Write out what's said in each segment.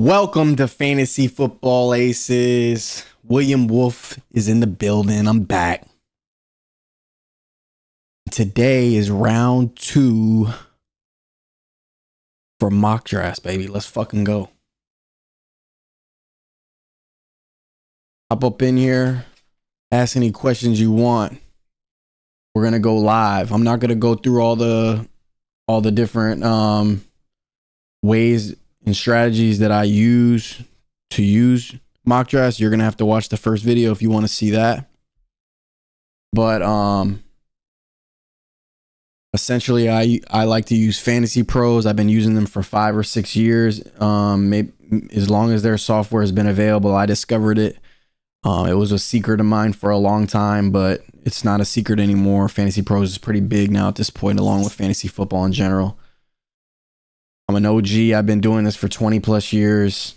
Welcome to Fantasy Football Aces. William Wolf is in the building. I'm back. Today is round 2 for mock drafts, baby. Let's fucking go. Hop up in here. Ask any questions you want. We're gonna go live. I'm not gonna go through all the different ways and strategies that I use to use mock drafts. You're gonna have to watch the first video if you want to see that. But essentially I like to use Fantasy Pros. I've been using them for 5 or 6 years. Maybe as long as their software has been available. I discovered it. It was a secret of mine for a long time, but it's not a secret anymore. Fantasy Pros is pretty big now at this point, along with fantasy football in general. I'm an OG. I've been doing this for 20 plus years.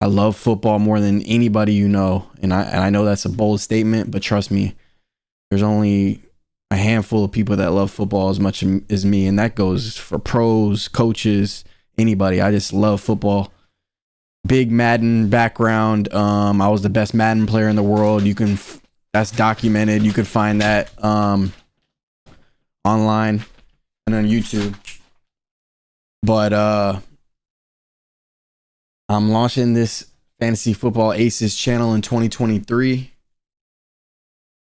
I love football more than anybody you know. And I know that's a bold statement, but trust me, there's only a handful of people that love football as much as me. And that goes for pros, coaches, anybody. I just love football. Big Madden background. I was the best Madden player in the world. That's documented. You could find that online and on YouTube. But I'm launching this Fantasy Football Aces channel in 2023.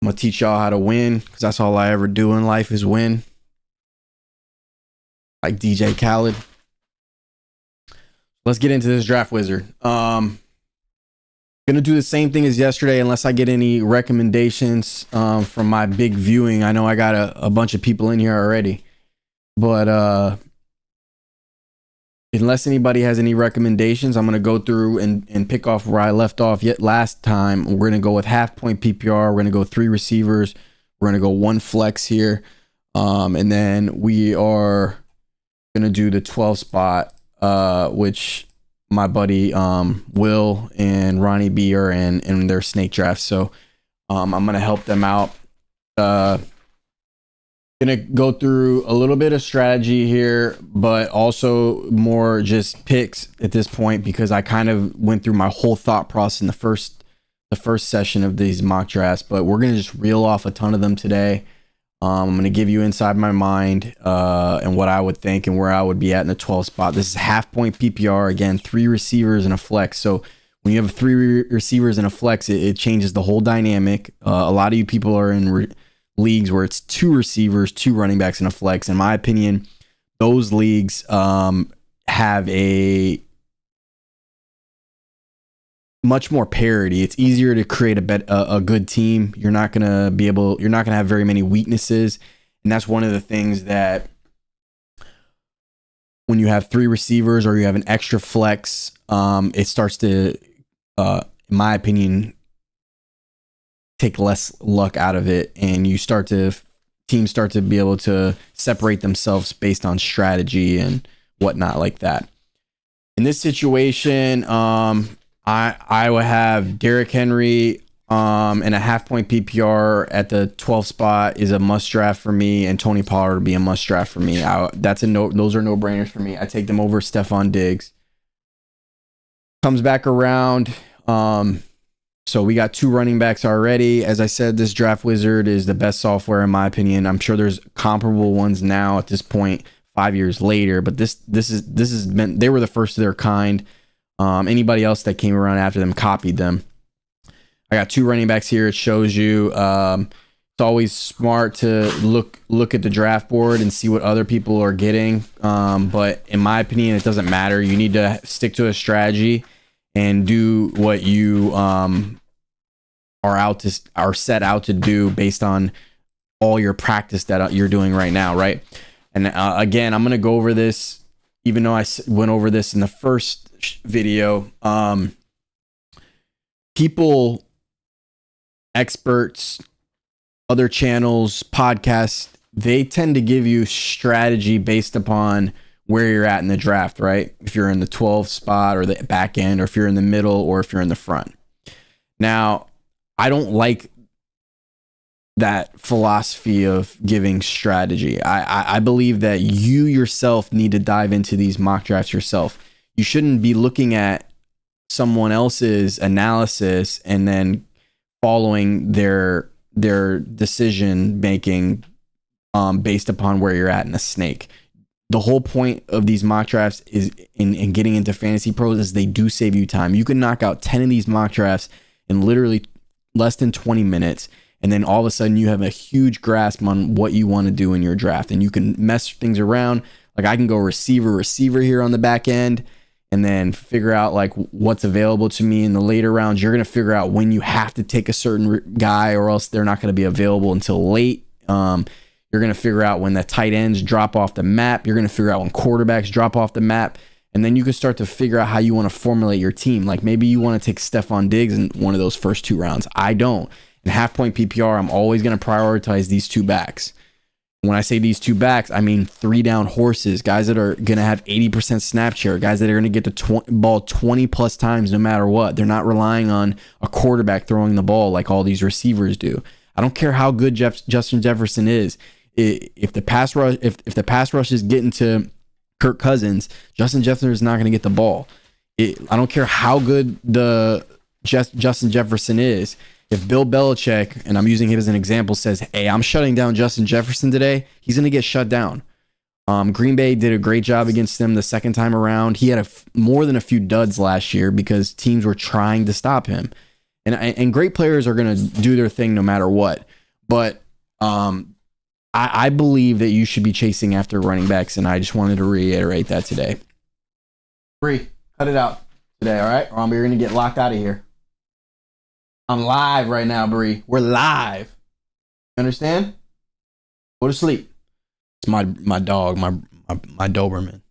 I'm gonna teach y'all how to win, because that's all I ever do in life is win. Like DJ Khaled. Let's get into this draft wizard. Gonna do the same thing as yesterday unless I get any recommendations from my big viewing. I know I got a bunch of people in here already, but unless anybody has any recommendations, I'm going to go through and pick off where I left off yet last time. We're going to go with half point PPR. We're going to go 3 receivers. We're going to go 1 flex here. And then we are going to do the 12 spot, which my buddy Will and Ronnie B are in their snake draft. So I'm going to help them out. Gonna go through a little bit of strategy here, but also more just picks at this point, because I kind of went through my whole thought process in the first session of these mock drafts. But we're gonna just reel off a ton of them today. I'm gonna give you inside my mind and what I would think and where I would be at in the 12 spot. This is half point PPR, again, 3 receivers and a flex. So when you have 3 receivers and a flex, it changes the whole dynamic. A lot of you people are in leagues where it's 2 receivers, 2 running backs, and a flex. In my opinion, those leagues have a much more parity. It's easier to create a good team. You're not gonna have very many weaknesses, and that's one of the things that when you have 3 receivers or you have an extra flex, it starts to, in my opinion, take less luck out of it, and teams start to be able to separate themselves based on strategy and whatnot like that. In this situation, I would have Derrick Henry and a half point PPR at the 12 spot is a must draft for me, and Tony Pollard would be a must draft for me. Those are no brainers for me. I take them over Stephon Diggs. Comes back around. So we got 2 running backs already. As I said, this draft wizard is the best software in my opinion. I'm sure there's comparable ones now at this point, 5 years later, but this has been, they were the first of their kind. Anybody else that came around after them copied them. I got 2 running backs here. It shows you, it's always smart to look at the draft board and see what other people are getting. But in my opinion, it doesn't matter. You need to stick to a strategy and do what you are set out to do based on all your practice that you're doing right now, right? And again, I'm gonna go over this, even though I went over this in the first video. People, experts, other channels, podcasts, they tend to give you strategy based upon where you're at in the draft, right? If you're in the 12 spot or the back end, or if you're in the middle, or if you're in the front. Now, I don't like that philosophy of giving strategy. I believe that you yourself need to dive into these mock drafts yourself. You shouldn't be looking at someone else's analysis and then following their decision making based upon where you're at in a snake. The whole point of these mock drafts is in getting into fantasy pros is they do save you time. You can knock out 10 of these mock drafts in literally less than 20 minutes. And then all of a sudden you have a huge grasp on what you want to do in your draft, and you can mess things around. Like I can go receiver here on the back end and then figure out like what's available to me in the later rounds. You're going to figure out when you have to take a certain guy or else they're not going to be available until late. You're going to figure out when the tight ends drop off the map. You're going to figure out when quarterbacks drop off the map. And then you can start to figure out how you want to formulate your team. Like maybe you want to take Stephon Diggs in one of those first 2 rounds. I don't. In half-point PPR, I'm always going to prioritize these 2 backs. When I say these 2 backs, I mean 3-down horses, guys that are going to have 80% snap share, guys that are going to get the ball 20-plus times no matter what. They're not relying on a quarterback throwing the ball like all these receivers do. I don't care how good Justin Jefferson is. If the pass rush is getting to Kirk Cousins, Justin Jefferson is not going to get the ball. I don't care how good Justin Jefferson is. If Bill Belichick, and I'm using him as an example, says, hey, I'm shutting down Justin Jefferson today, he's going to get shut down. Green Bay did a great job against them the second time around. He had more than a few duds last year because teams were trying to stop him. And great players are going to do their thing no matter what. But I believe that you should be chasing after running backs, and I just wanted to reiterate that today. Bree, cut it out today, all right? Or you're going to get locked out of here. I'm live right now, Bree. We're live. You understand? Go to sleep. It's my dog, my Doberman.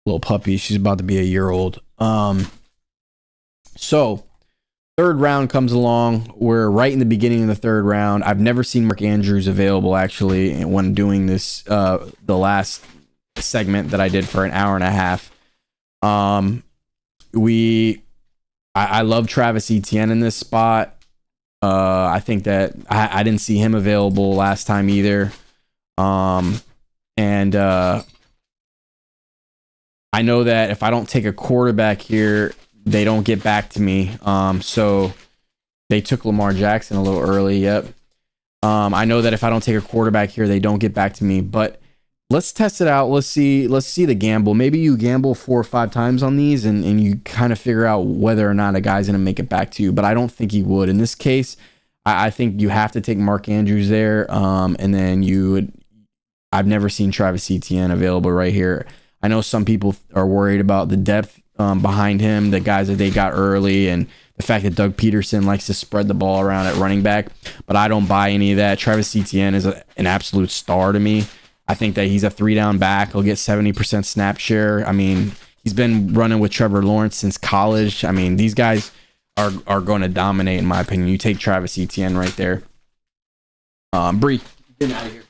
Little puppy. She's about to be a year old. So, 3rd round comes along. We're right in the beginning of the 3rd round. I've never seen Mark Andrews available, actually, when doing this, the last segment that I did for an hour and a half. I love Travis Etienne in this spot. I think that I didn't see him available last time either. I know that if I don't take a quarterback here, they don't get back to me. So they took Lamar Jackson a little early. Yep. I know that if I don't take a quarterback here, they don't get back to me. But let's test it out. Let's see the gamble. Maybe you gamble 4 or 5 times on these and you kind of figure out whether or not a guy's going to make it back to you. But I don't think he would. In this case, I think you have to take Mark Andrews there. And then I've never seen Travis Etienne available right here. I know some people are worried about the depth behind him, the guys that they got early, and the fact that Doug Peterson likes to spread the ball around at running back. But I don't buy any of that. Travis Etienne is an absolute star to me. I think that he's a 3-down back. He'll get 70% snap share. I mean, he's been running with Trevor Lawrence since college. I mean, these guys are going to dominate, in my opinion. You take Travis Etienne right there. Bree, get out of here.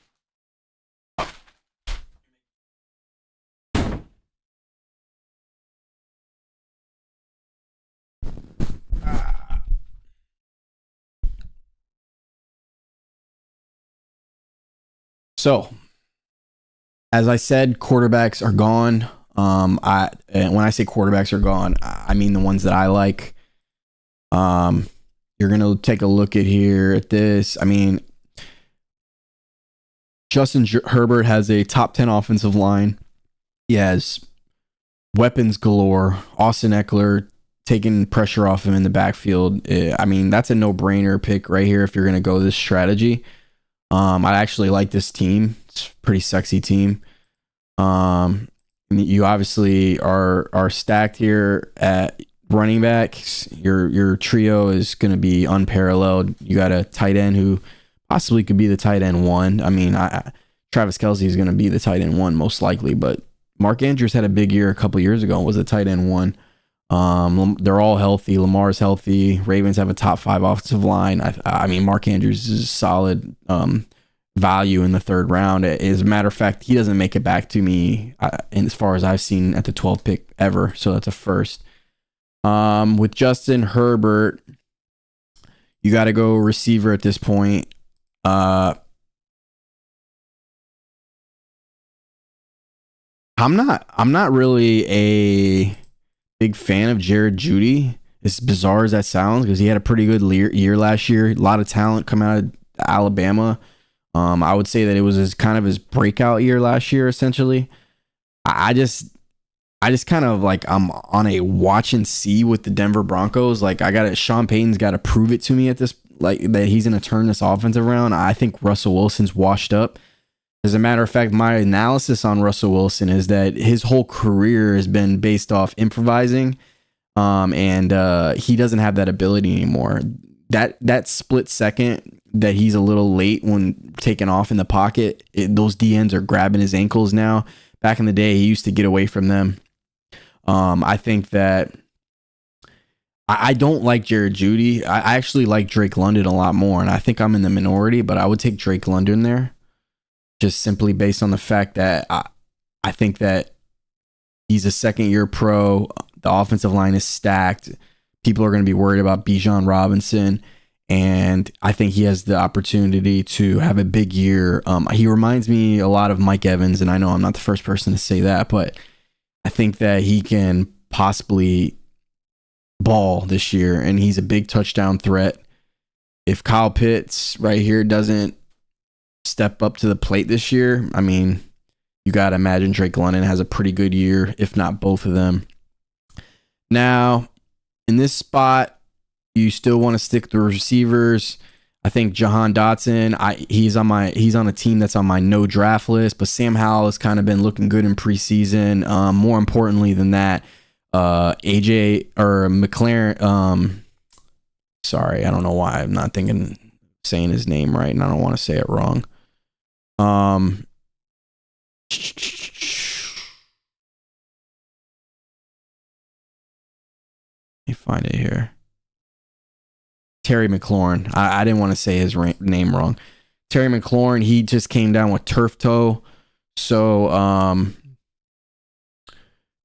So, as I said, quarterbacks are gone. And when I say quarterbacks are gone, I mean the ones that I like. You're gonna take a look at this. I mean, Justin Herbert has a top 10 offensive line. He has weapons galore. Austin Eckler taking pressure off him in the backfield. I mean, that's a no-brainer pick right here if you're gonna go this strategy. I actually like this team. It's a pretty sexy team. You obviously are stacked here at running backs. Your trio is going to be unparalleled. You got a tight end who possibly could be the tight end 1. I mean, Travis Kelce is going to be the tight end 1 most likely, but Mark Andrews had a big year a couple years ago and was a tight end 1. They're all healthy. Lamar's healthy. Ravens have a top 5 offensive line. I mean, Mark Andrews is solid value in the 3rd round. As a matter of fact, he doesn't make it back to me as far as I've seen at the 12th pick ever. So that's a first. With Justin Herbert, you got to go receiver at this point. I'm not really a big fan of Jared Jeudy. As bizarre as that sounds, because he had a pretty good year last year. A lot of talent coming out of Alabama. I would say that it was kind of his breakout year last year, essentially. I just kind of like I'm on a watch and see with the Denver Broncos. Like Sean Payton's got to prove it to me at this, like that he's going to turn this offense around. I think Russell Wilson's washed up. As a matter of fact, my analysis on Russell Wilson is that his whole career has been based off improvising, and he doesn't have that ability anymore. That split second that he's a little late when taking off in the pocket, those DNs are grabbing his ankles now. Back in the day, he used to get away from them. I think that I don't like Jared Jeudy. I actually like Drake London a lot more, and I think I'm in the minority, but I would take Drake London there. Just simply based on the fact that I think that he's a second-year pro. The offensive line is stacked. People are going to be worried about Bijan Robinson, and I think he has the opportunity to have a big year. He reminds me a lot of Mike Evans, and I know I'm not the first person to say that, but I think that he can possibly ball this year, and he's a big touchdown threat. If Kyle Pitts right here doesn't step up to the plate this year, I mean, you got to imagine Drake London has a pretty good year, if not both of them. Now, in this spot, you still want to stick with the receivers. I think Jahan Dotson, he's on a team that's on my no draft list, but Sam Howell has kind of been looking good in preseason. More importantly than that, AJ or McLaren, sorry, I don't know why I'm not saying his name right, and I don't want to say it wrong. Let me find it here. Terry McLaurin. I didn't want to say his name wrong. Terry McLaurin, he just came down with turf toe. So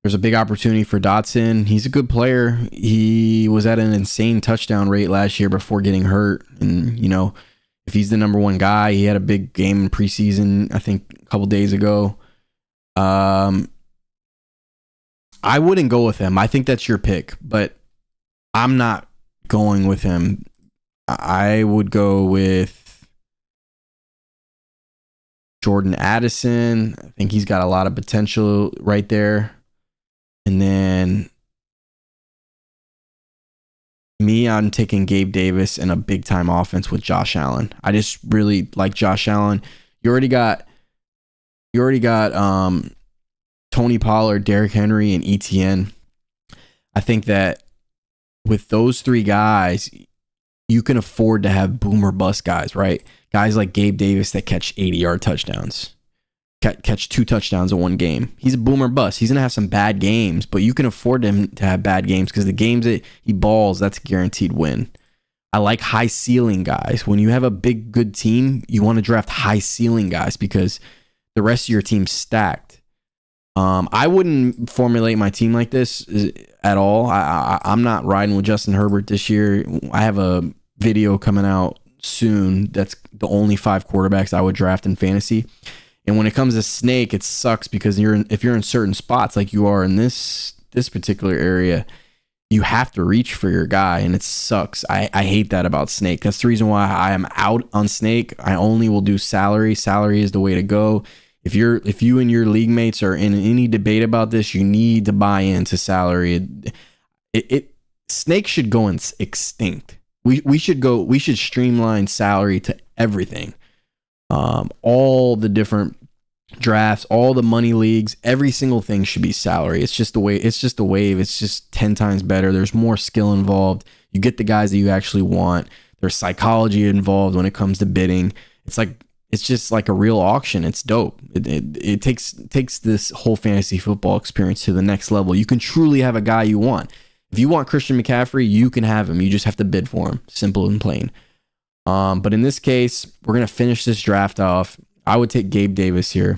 there's a big opportunity for Dotson. He's a good player. He was at an insane touchdown rate last year before getting hurt. And, you know, if he's the number one guy, he had a big game in preseason, I think a couple days ago. I wouldn't go with him. I think that's your pick, but I'm not going with him. I would go with Jordan Addison. I think he's got a lot of potential right there. And then I'm taking Gabe Davis and a big time offense with Josh Allen. I just really like Josh Allen. You already got Tony Pollard, Derrick Henry, and ETN. I think that with those three guys, you can afford to have boom or bust guys, right? Guys like Gabe Davis that catch 80-yard touchdowns, catch 2 touchdowns in one game. He's a boom or bust. He's going to have some bad games, but you can afford him to have bad games because the games that he balls, that's a guaranteed win. I like high ceiling guys. When you have a big, good team, you want to draft high ceiling guys because the rest of your team's stacked. I wouldn't formulate my team like this at all. I'm not riding with Justin Herbert this year. I have a video coming out soon that's the only 5 quarterbacks I would draft in fantasy. And when it comes to snake, it sucks because if you're in certain spots like you are in this particular area, you have to reach for your guy, and it sucks. I hate that about snake. That's the reason why I am out on snake. I only will do salary. Salary is the way to go. If you and your league mates are in any debate about this, you need to buy into salary. Snake should go extinct. We should streamline salary to everything. All the different drafts, all the money leagues, every single thing should be salary. It's just the way. It's just a wave. It's just 10 times better. There's more skill involved. You get the guys that you actually want. There's psychology involved when it comes to bidding. It's just like a real auction. It's dope. It takes this whole fantasy football experience to the next level. You can truly have a guy you want. If you want Christian McCaffrey, you can have him. You just have to bid for him. Simple and plain. But in this case, we're going to finish this draft off. I would take Gabe Davis here.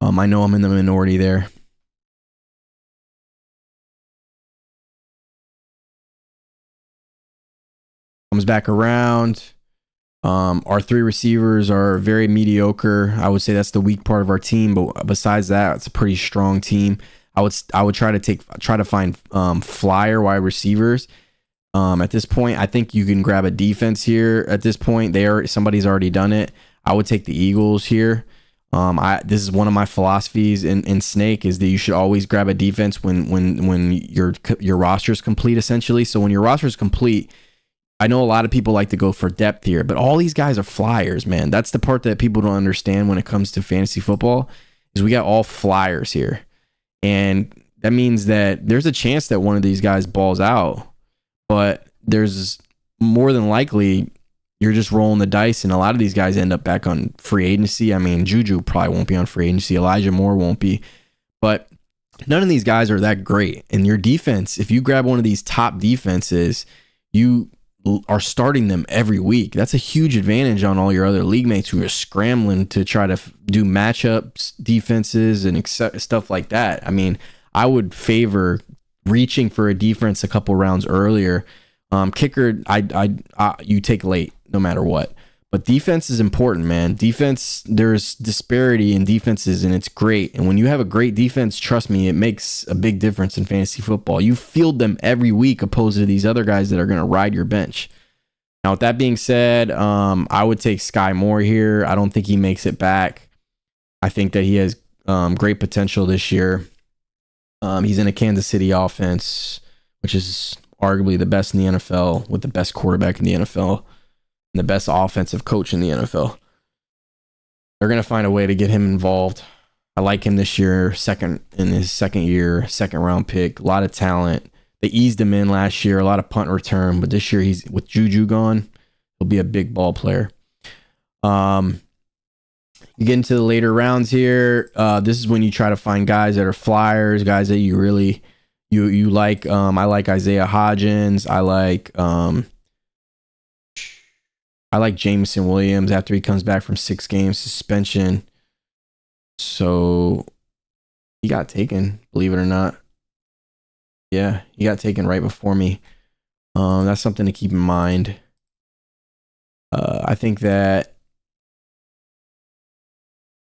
I know I'm in the minority there. Comes back around. Our 3 receivers are very mediocre. I would say that's the weak part of our team, but besides that, it's a pretty strong team. I would try to find flyer wide receivers. At this point, I think you can grab a defense here. At this point, somebody's already done it. I would take the Eagles here. This is one of my philosophies in Snake, is that you should always grab a defense when your roster's complete, essentially. So when your roster's complete, I know a lot of people like to go for depth here, but all these guys are flyers, man. That's the part that people don't understand when it comes to fantasy football, is we got all flyers here. And that means that there's a chance that one of these guys balls out, but there's more than likely you're just rolling the dice, and a lot of these guys end up back on free agency. I mean, Juju probably won't be on free agency. Elijah Moore won't be, but none of these guys are that great. And your defense, if you grab one of these top defenses, you are starting them every week. That's a huge advantage on all your other league mates who are scrambling to try to do matchups, defenses, and stuff like that. I mean, I would favor reaching for a defense a couple rounds earlier. Kicker, you take late no matter what. But defense is important, man. Defense, there's disparity in defenses, and it's great. And when you have a great defense, trust me, it makes a big difference in fantasy football. You field them every week opposed to these other guys that are going to ride your bench. Now, with that being said, I would take Sky Moore here. I don't think he makes it back. I think that he has great potential this year. He's in a Kansas City offense, which is arguably the best in the NFL, with the best quarterback in the NFL and the best offensive coach in the NFL. They're going to find a way to get him involved. I like him this year, in his second year, second round pick, a lot of talent. They eased him in last year, a lot of punt return, but this year he's with Juju gone, he'll be a big ball player. You get into the later rounds here. This is when you try to find guys that are flyers, guys that you really you like. I like Isaiah Hodgins. I like Jameson Williams after he comes back from 6 games suspension. So he got taken, believe it or not. Yeah, he got taken right before me. That's something to keep in mind. I think that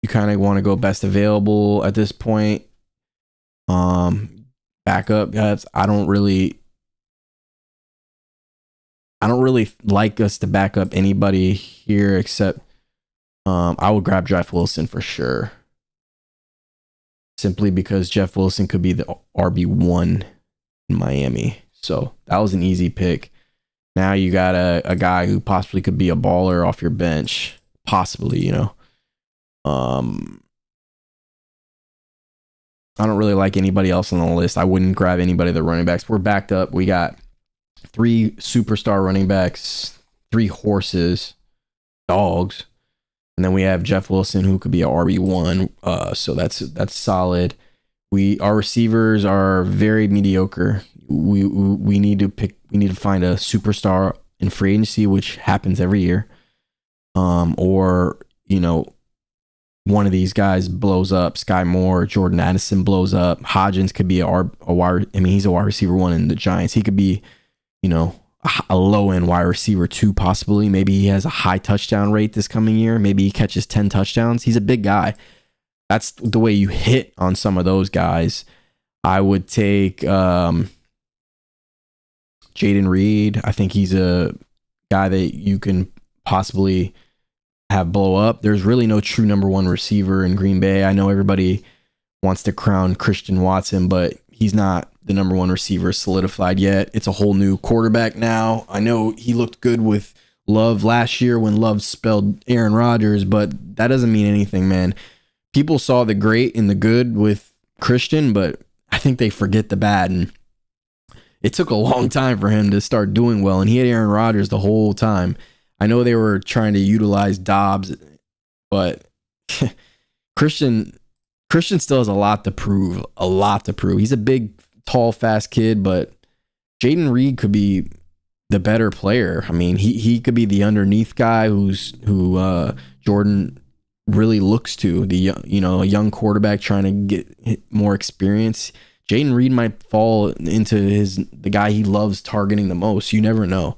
you kind of want to go best available at this point. Backup guys, I don't really like us to back up anybody here except I would grab Jeff Wilson for sure. Simply because Jeff Wilson could be the RB1 in Miami. So that was an easy pick. Now you got a guy who possibly could be a baller off your bench. Possibly, I don't really like anybody else on the list. I wouldn't grab anybody of the running backs. We're backed up. We got 3 superstar running backs, 3 horses, dogs, and then we have Jeff Wilson, who could be a RB1. So that's solid. Our receivers are very mediocre. We need to find a superstar in free agency, which happens every year. Or one of these guys blows up. Sky Moore, Jordan Addison blows up. Hodgins could be he's a wide receiver 1 in the Giants. He could be, a low end wide receiver 2, possibly. Maybe he has a high touchdown rate this coming year. Maybe he catches 10 touchdowns. He's a big guy. That's the way you hit on some of those guys. I would take Jaden Reed. I think he's a guy that you can possibly have blow up. There's really no true number 1 receiver in Green Bay. I know everybody wants to crown Christian Watson, but he's not the number 1 receiver solidified yet. It's a whole new quarterback now. I know he looked good with Love last year when Love spelled Aaron Rodgers, but that doesn't mean anything, man. People saw the great and the good with Christian, but I think they forget the bad. And it took a long time for him to start doing well, and he had Aaron Rodgers the whole time. I know they were trying to utilize Dobbs, but Christian still has a lot to prove. He's a big, tall, fast kid, but Jaden Reed could be the better player. I mean, he could be the underneath guy who Jordan really looks to. A young quarterback trying to get more experience. Jaden Reed might fall into the guy he loves targeting the most. You never know.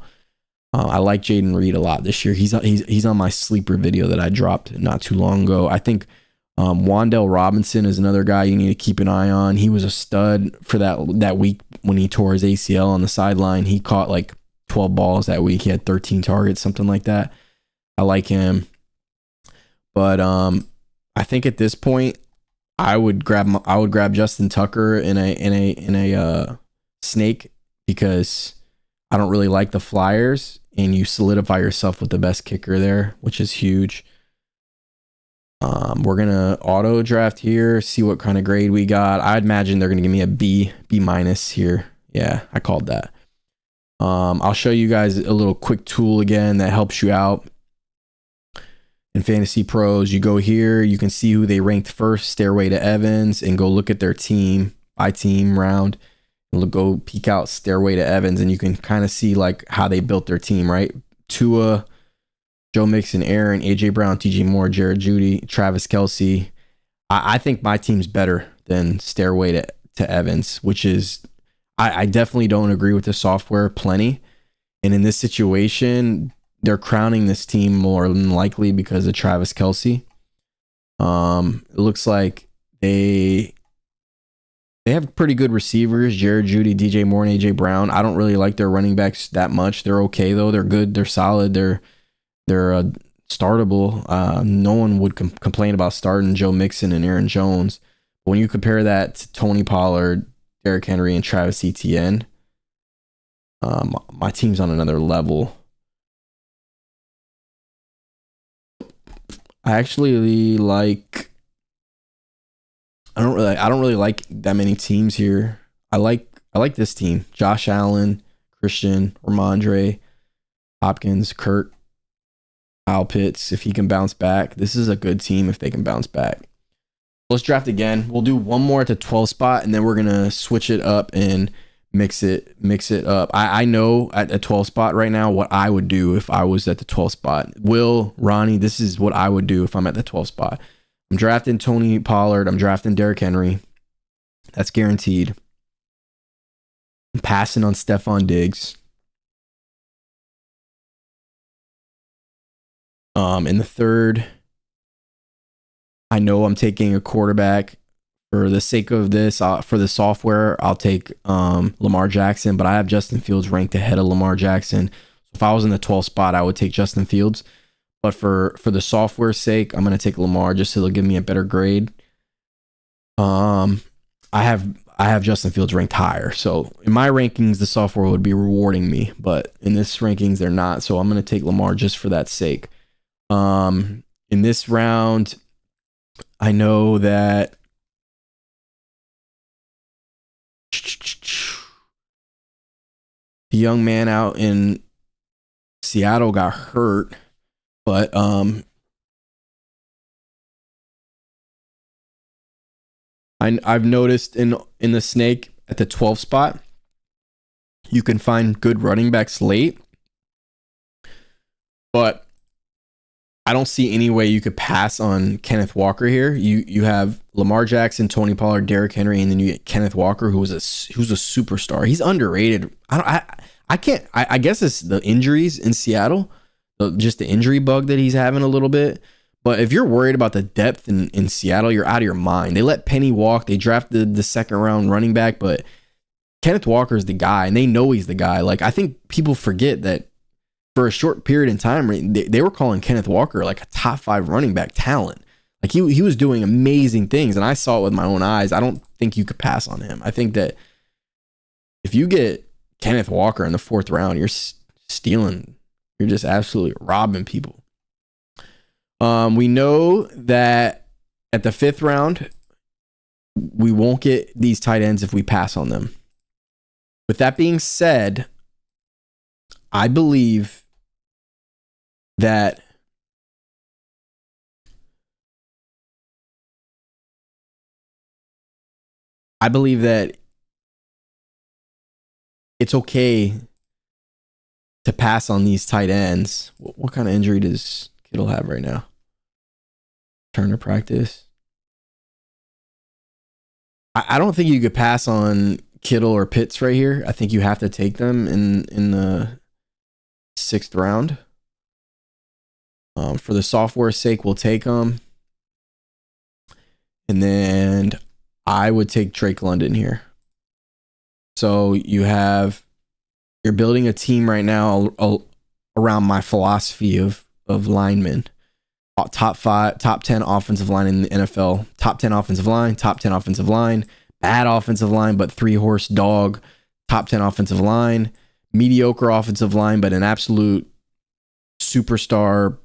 I like Jaden Reed a lot this year. He's on my sleeper video that I dropped not too long ago. I think Wandale Robinson is another guy you need to keep an eye on. He was a stud for that week when he tore his ACL on the sideline. He caught like 12 balls that week. He had 13 targets, something like that. I like him. But I think at this point, I would grab Justin Tucker in a snake, because I don't really like the Flyers, and you solidify yourself with the best kicker there, which is huge. We're gonna auto draft here, see what kind of grade we got. I'd imagine they're gonna give me a B minus here. Yeah, I called that. I'll show you guys a little quick tool again that helps you out in Fantasy Pros. You go here, you can see who they ranked first, Stairway to Evans, and go look at their team by team round. Go peek out Stairway to Evans, and you can kind of see like how they built their team, right? Tua, Joe Mixon, Aaron, AJ Brown, TJ Moore, Jared Judy, Travis Kelce. I think my team's better than Stairway to Evans, which is, I definitely don't agree with the software plenty. And in this situation, they're crowning this team more than likely because of Travis Kelce. It looks like they have pretty good receivers, Jared Judy, DJ Moore, and AJ Brown. I don't really like their running backs that much. They're okay though. They're good. They're solid. They're startable. No one would complain about starting Joe Mixon and Aaron Jones. But when you compare that to Tony Pollard, Derrick Henry, and Travis Etienne, my team's on another level. I actually like. I don't really like that many teams here. I like this team: Josh Allen, Christian, Ramondre, Hopkins, Kurt, Kyle Pitts. If he can bounce back, this is a good team. If they can bounce back, let's draft again. We'll do one more at the 12 spot, and then we're gonna switch it up and mix it up. I know at the 12 spot right now what I would do if I was at the 12 spot. Ronnie, this is what I would do if I'm at the 12 spot. I'm drafting Tony Pollard. I'm drafting Derrick Henry. That's guaranteed. I'm passing on Stephon Diggs. In the third, I know I'm taking a quarterback. For the sake of this, for the software, I'll take Lamar Jackson, but I have Justin Fields ranked ahead of Lamar Jackson. If I was in the 12th spot, I would take Justin Fields. But for the software's sake, I'm going to take Lamar just so it'll give me a better grade. I have Justin Fields ranked higher. So in my rankings, the software would be rewarding me, but in this rankings, they're not. So I'm going to take Lamar just for that sake. In this round, I know that the young man out in Seattle got hurt, but I've noticed in the snake at the 12th spot, you can find good running backs late, but I don't see any way you could pass on Kenneth Walker here. You have Lamar Jackson, Tony Pollard, Derrick Henry, and then you get Kenneth Walker, who's a superstar. He's underrated. I guess it's the injuries in Seattle, just the injury bug that he's having a little bit. But if you're worried about the depth in Seattle, you're out of your mind. They let Penny walk. They drafted the second round running back, but Kenneth Walker is the guy, and they know he's the guy. Like, I think people forget that for a short period in time, they were calling Kenneth Walker like a top 5 running back talent. Like he was doing amazing things, and I saw it with my own eyes. I don't think you could pass on him. I think that if you get Kenneth Walker in the 4th round, you're stealing. You're just absolutely robbing people. We know that at the 5th round, we won't get these tight ends if we pass on them. With that being said, I believe that it's okay to pass on these tight ends. What kind of injury does Kittle have right now? Turn to practice. I don't think you could pass on Kittle or Pitts right here. I think you have to take them in the 6th round. For the software's sake, we'll take them. And then I would take Drake London here. So you're building a team right now around my philosophy of linemen. Top 10 offensive line in the NFL. Top 10 offensive line, top 10 offensive line, bad offensive line, but 3-horse dog. Top 10 offensive line, mediocre offensive line, but an absolute superstar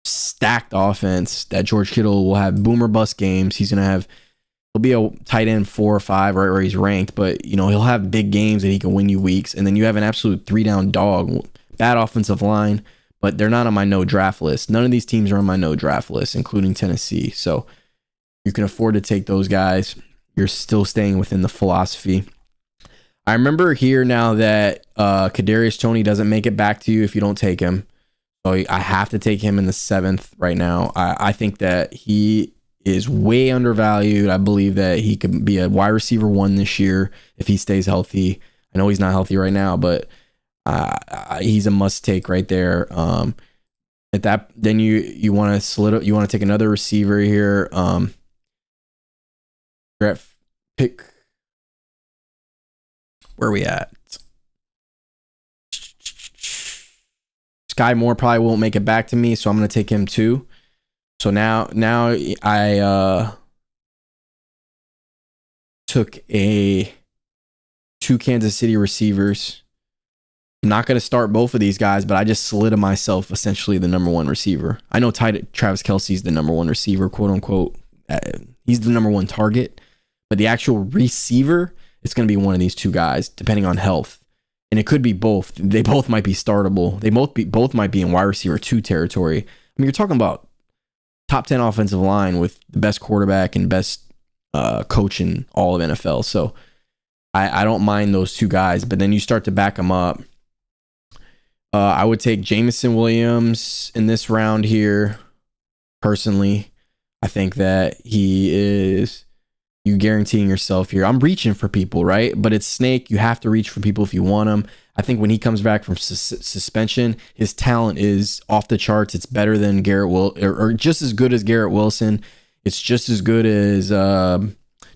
stacked offense that George Kittle will have boomer bust games. He'll be a tight end 4 or 5 right where he's ranked, but he'll have big games that he can win you weeks. And then you have an absolute 3-down dog, bad offensive line, but they're not on my no draft list. None of these teams are on my no draft list, including Tennessee. So you can afford to take those guys. You're still staying within the philosophy. I remember here now that Kadarius Toney doesn't make it back to you if you don't take him. So I have to take him in the 7th right now. I think that he is way undervalued. I believe that he could be a wide receiver 1 this year if he stays healthy. I know he's not healthy right now, but he's a must take right there. At that, then you want to take another receiver here. Pick. Where are we at? Sky Moore probably won't make it back to me, so I'm going to take him too. So now I took 2 Kansas City receivers. I'm not going to start both of these guys, but I just solidified myself essentially the number 1 receiver. I know Travis Kelce's the number 1 receiver, quote unquote. He's the number 1 target, but the actual receiver, it's going to be one of these 2 guys, depending on health. And it could be both. They both might be startable. They both might be in wide receiver 2 territory. I mean, you're talking about top 10 offensive line with the best quarterback and best coach in all of NFL. So I don't mind those 2 guys, but then you start to back them up. I would take Jameson Williams in this round here. Personally, I think that he is you guaranteeing yourself here. I'm reaching for people, right? But it's Snake. You have to reach for people if you want them. I think when he comes back from suspension, his talent is off the charts. It's better than Garrett or just as good as Garrett Wilson. It's just as good as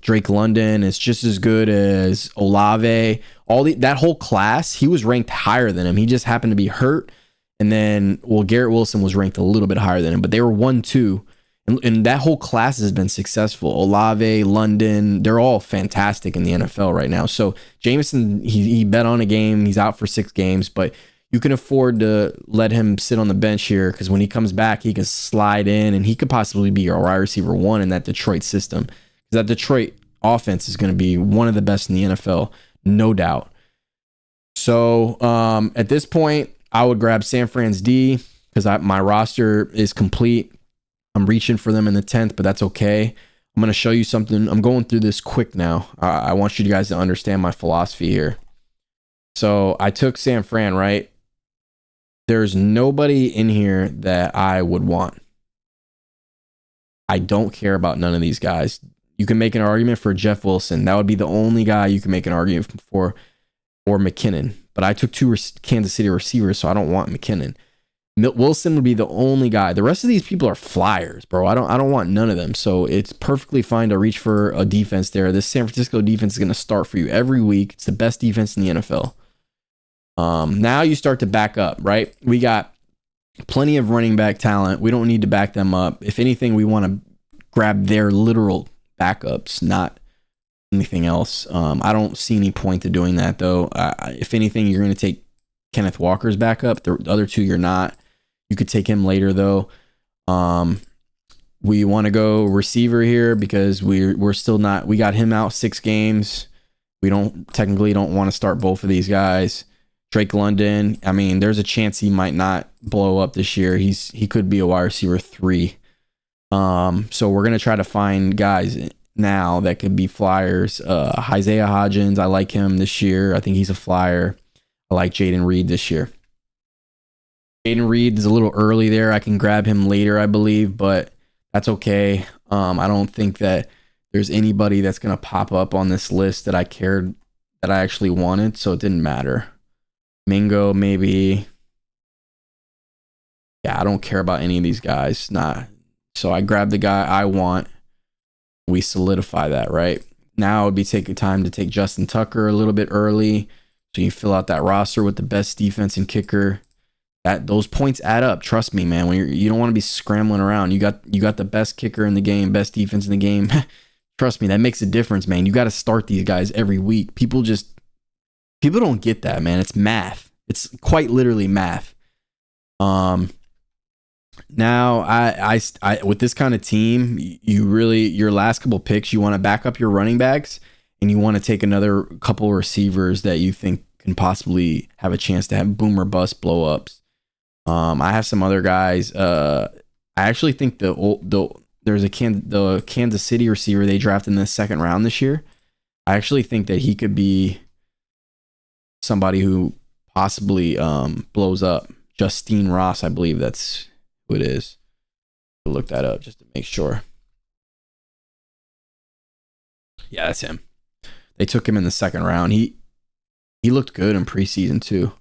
Drake London. It's just as good as Olave. That whole class, he was ranked higher than him. He just happened to be hurt. And then, Garrett Wilson was ranked a little bit higher than him, but they were 1-2. And that whole class has been successful. Olave, London, they're all fantastic in the NFL right now. So Jameson, he bet on a game. He's out for 6 games, but you can afford to let him sit on the bench here because when he comes back, he can slide in and he could possibly be your wide receiver 1 in that Detroit system. Because that Detroit offense is going to be one of the best in the NFL, no doubt. So at this point, I would grab San Fran's D because my roster is complete. I'm reaching for them in the 10th, but that's okay. I'm going to show you something. I'm going through this quick now. I want you guys to understand my philosophy here. So I took San Fran, right? There's nobody in here that I would want. I don't care about none of these guys. You can make an argument for Jeff Wilson. That would be the only guy you can make an argument for, or McKinnon. But I took 2 Kansas City receivers, so I don't want McKinnon. Wilson would be the only guy. The rest of these people are flyers, bro. I don't want none of them. So it's perfectly fine to reach for a defense there. This San Francisco defense is going to start for you every week. It's the best defense in the NFL. Now you start to back up, right? We got plenty of running back talent. We don't need to back them up. If anything, we want to grab their literal backups, not anything else. I don't see any point to doing that, though. If anything, you're going to take Kenneth Walker's backup. The other 2, you're not. You could take him later, though. We want to go receiver here because we're still not. We got him out 6 games. We don't want to start both of these guys. Drake London, I mean, there's a chance he might not blow up this year. He could be a wide receiver 3. So we're gonna try to find guys now that could be flyers. Isaiah Hodgins, I like him this year. I think he's a flyer. I like Jaden Reed this year. Jaden Reed is a little early there. I can grab him later, I believe, but that's okay. I don't think that there's anybody that's going to pop up on this list that I actually wanted, so it didn't matter. Mingo, maybe. Yeah, I don't care about any of these guys. Nah. So I grabbed the guy I want. We solidify that, right? Now it'd be taking time to take Justin Tucker a little bit early, so you fill out that roster with the best defense and kicker. That those points add up. Trust me, man. When you don't want to be scrambling around. You got the best kicker in the game, best defense in the game. Trust me, that makes a difference, man. You got to start these guys every week. People don't get that, man. It's math. It's quite literally math. Now I with this kind of team, your last couple picks, you want to back up your running backs and you want to take another couple receivers that you think can possibly have a chance to have boom or bust blow ups. I have some other guys. I actually think there's the Kansas City receiver they drafted in the second round this year. I actually think that he could be somebody who possibly blows up. Justine Ross, I believe that's who it is. I'll look that up just to make sure. Yeah, that's him. They took him in the second round. He looked good in preseason too.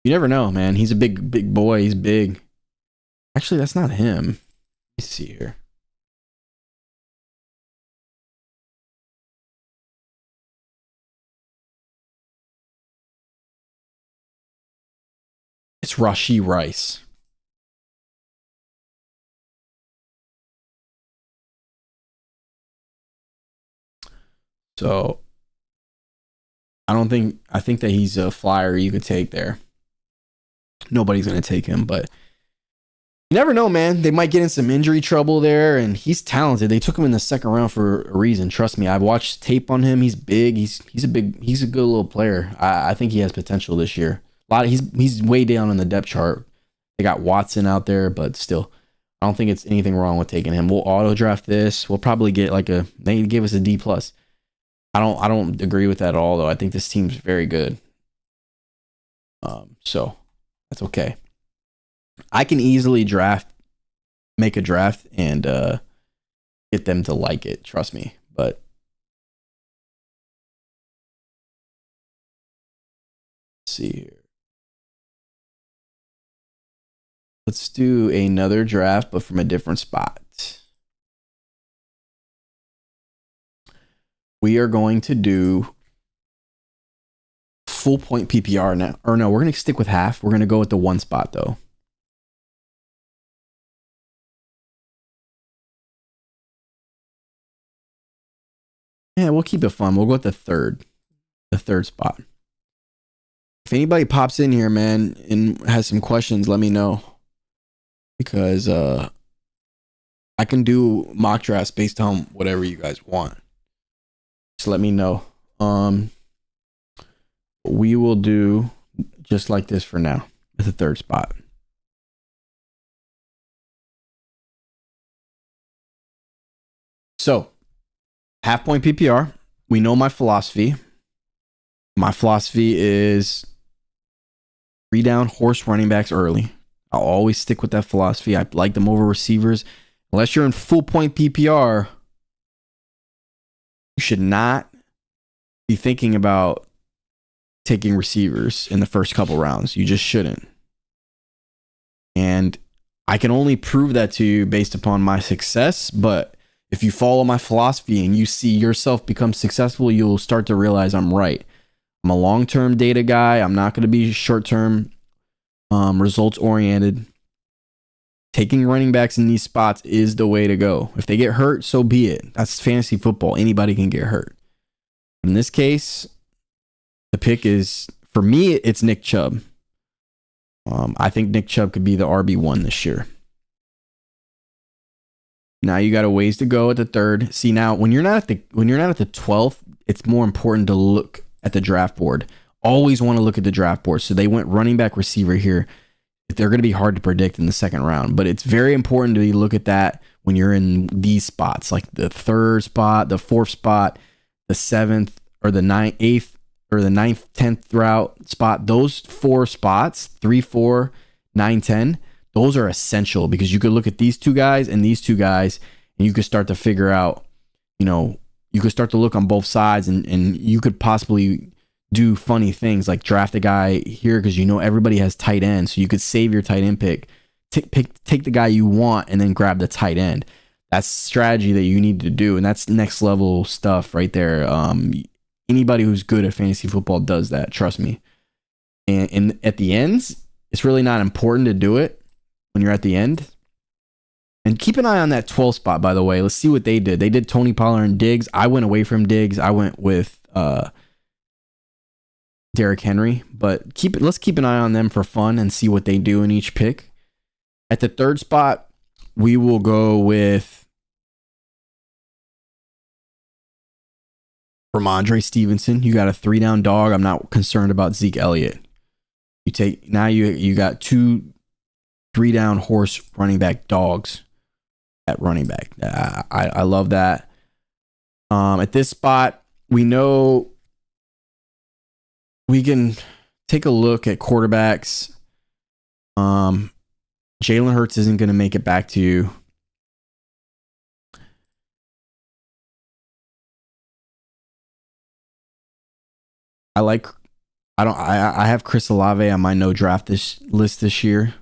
You never know, man. He's a big boy. He's big. Actually, that's not him. Let's see here. It's Rashee Rice. So I think that he's a flyer you could take there. Nobody's going to take him, but you never know, man. They might get in some injury trouble there, and he's talented. They took him in the second round for a reason. Trust me, I've watched tape on him. He's big. He's a good little player. I think he has potential this year. He's way down in the depth chart. They got Watson out there, but still, I don't think it's anything wrong with taking him. We'll auto draft this. We'll probably get they give us a D+. I don't agree with that at all, though. I think this team's very good. So that's okay. I can easily make a draft and get them to like it. Trust me. But let's see here. Let's do another draft, but from a different spot. We are going to do full point PPR now. Or no, we're going to stick with half. We're going to go with the one spot, though. Yeah, we'll keep it fun. We'll go with the third spot. If anybody pops in here, man, and has some questions, let me know. Because I can do mock drafts based on whatever you guys want. Just let me know. We will do just like this for now with the third spot. So, half point PPR. We know my philosophy. My philosophy is 3 down horse running backs early. I'll always stick with that philosophy. I like them over receivers. Unless you're in full point PPR, you should not be thinking about taking receivers in the first couple rounds. You just shouldn't. And I can only prove that to you based upon my success, but if you follow my philosophy and you see yourself become successful, you'll start to realize I'm right. I'm a long-term data guy. I'm not going to be short-term results oriented. Taking running backs in these spots is the way to go. If they get hurt, so be it. That's fantasy football. Anybody can get hurt. In this case, the pick is, for me, it's Nick Chubb. I think Nick Chubb could be the RB1 this year. Now you got a ways to go at the third. See, now when you're not at the 12th, it's more important to look at the draft board. Always want to look at the draft board. So they went running back receiver here. They're going to be hard to predict in the second round, but it's very important to look at that when you're in these spots, like the third spot, the fourth spot, the seventh, or the eighth, or the 9th, 10th route spot. Those 4 spots, 3, 4, 9, 10, those are essential because you could look at these 2 guys and these 2 guys, and you could start to figure out, you could start to look on both sides, and you could possibly do funny things like draft a guy here because everybody has tight end, so you could save your tight end pick, take the guy you want, and then grab the tight end. That's strategy that you need to do, and that's next level stuff right there. Anybody who's good at fantasy football does that, trust me. And at the ends, it's really not important to do it when you're at the end. And keep an eye on that 12 spot, by the way. Let's see what they did. They did Tony Pollard and Diggs. I went away from Diggs. I went with Derrick Henry. But let's keep an eye on them for fun and see what they do in each pick. At the 3rd spot, we will go with Ramondre Stevenson. You got a 3-down dog. I'm not concerned about Zeke Elliott. You got 2 3-down horse running back dogs at running back. I love that. At this spot, we know we can take a look at quarterbacks. Jalen Hurts isn't going to make it back to you. I have Chris Olave on my no draft list this year.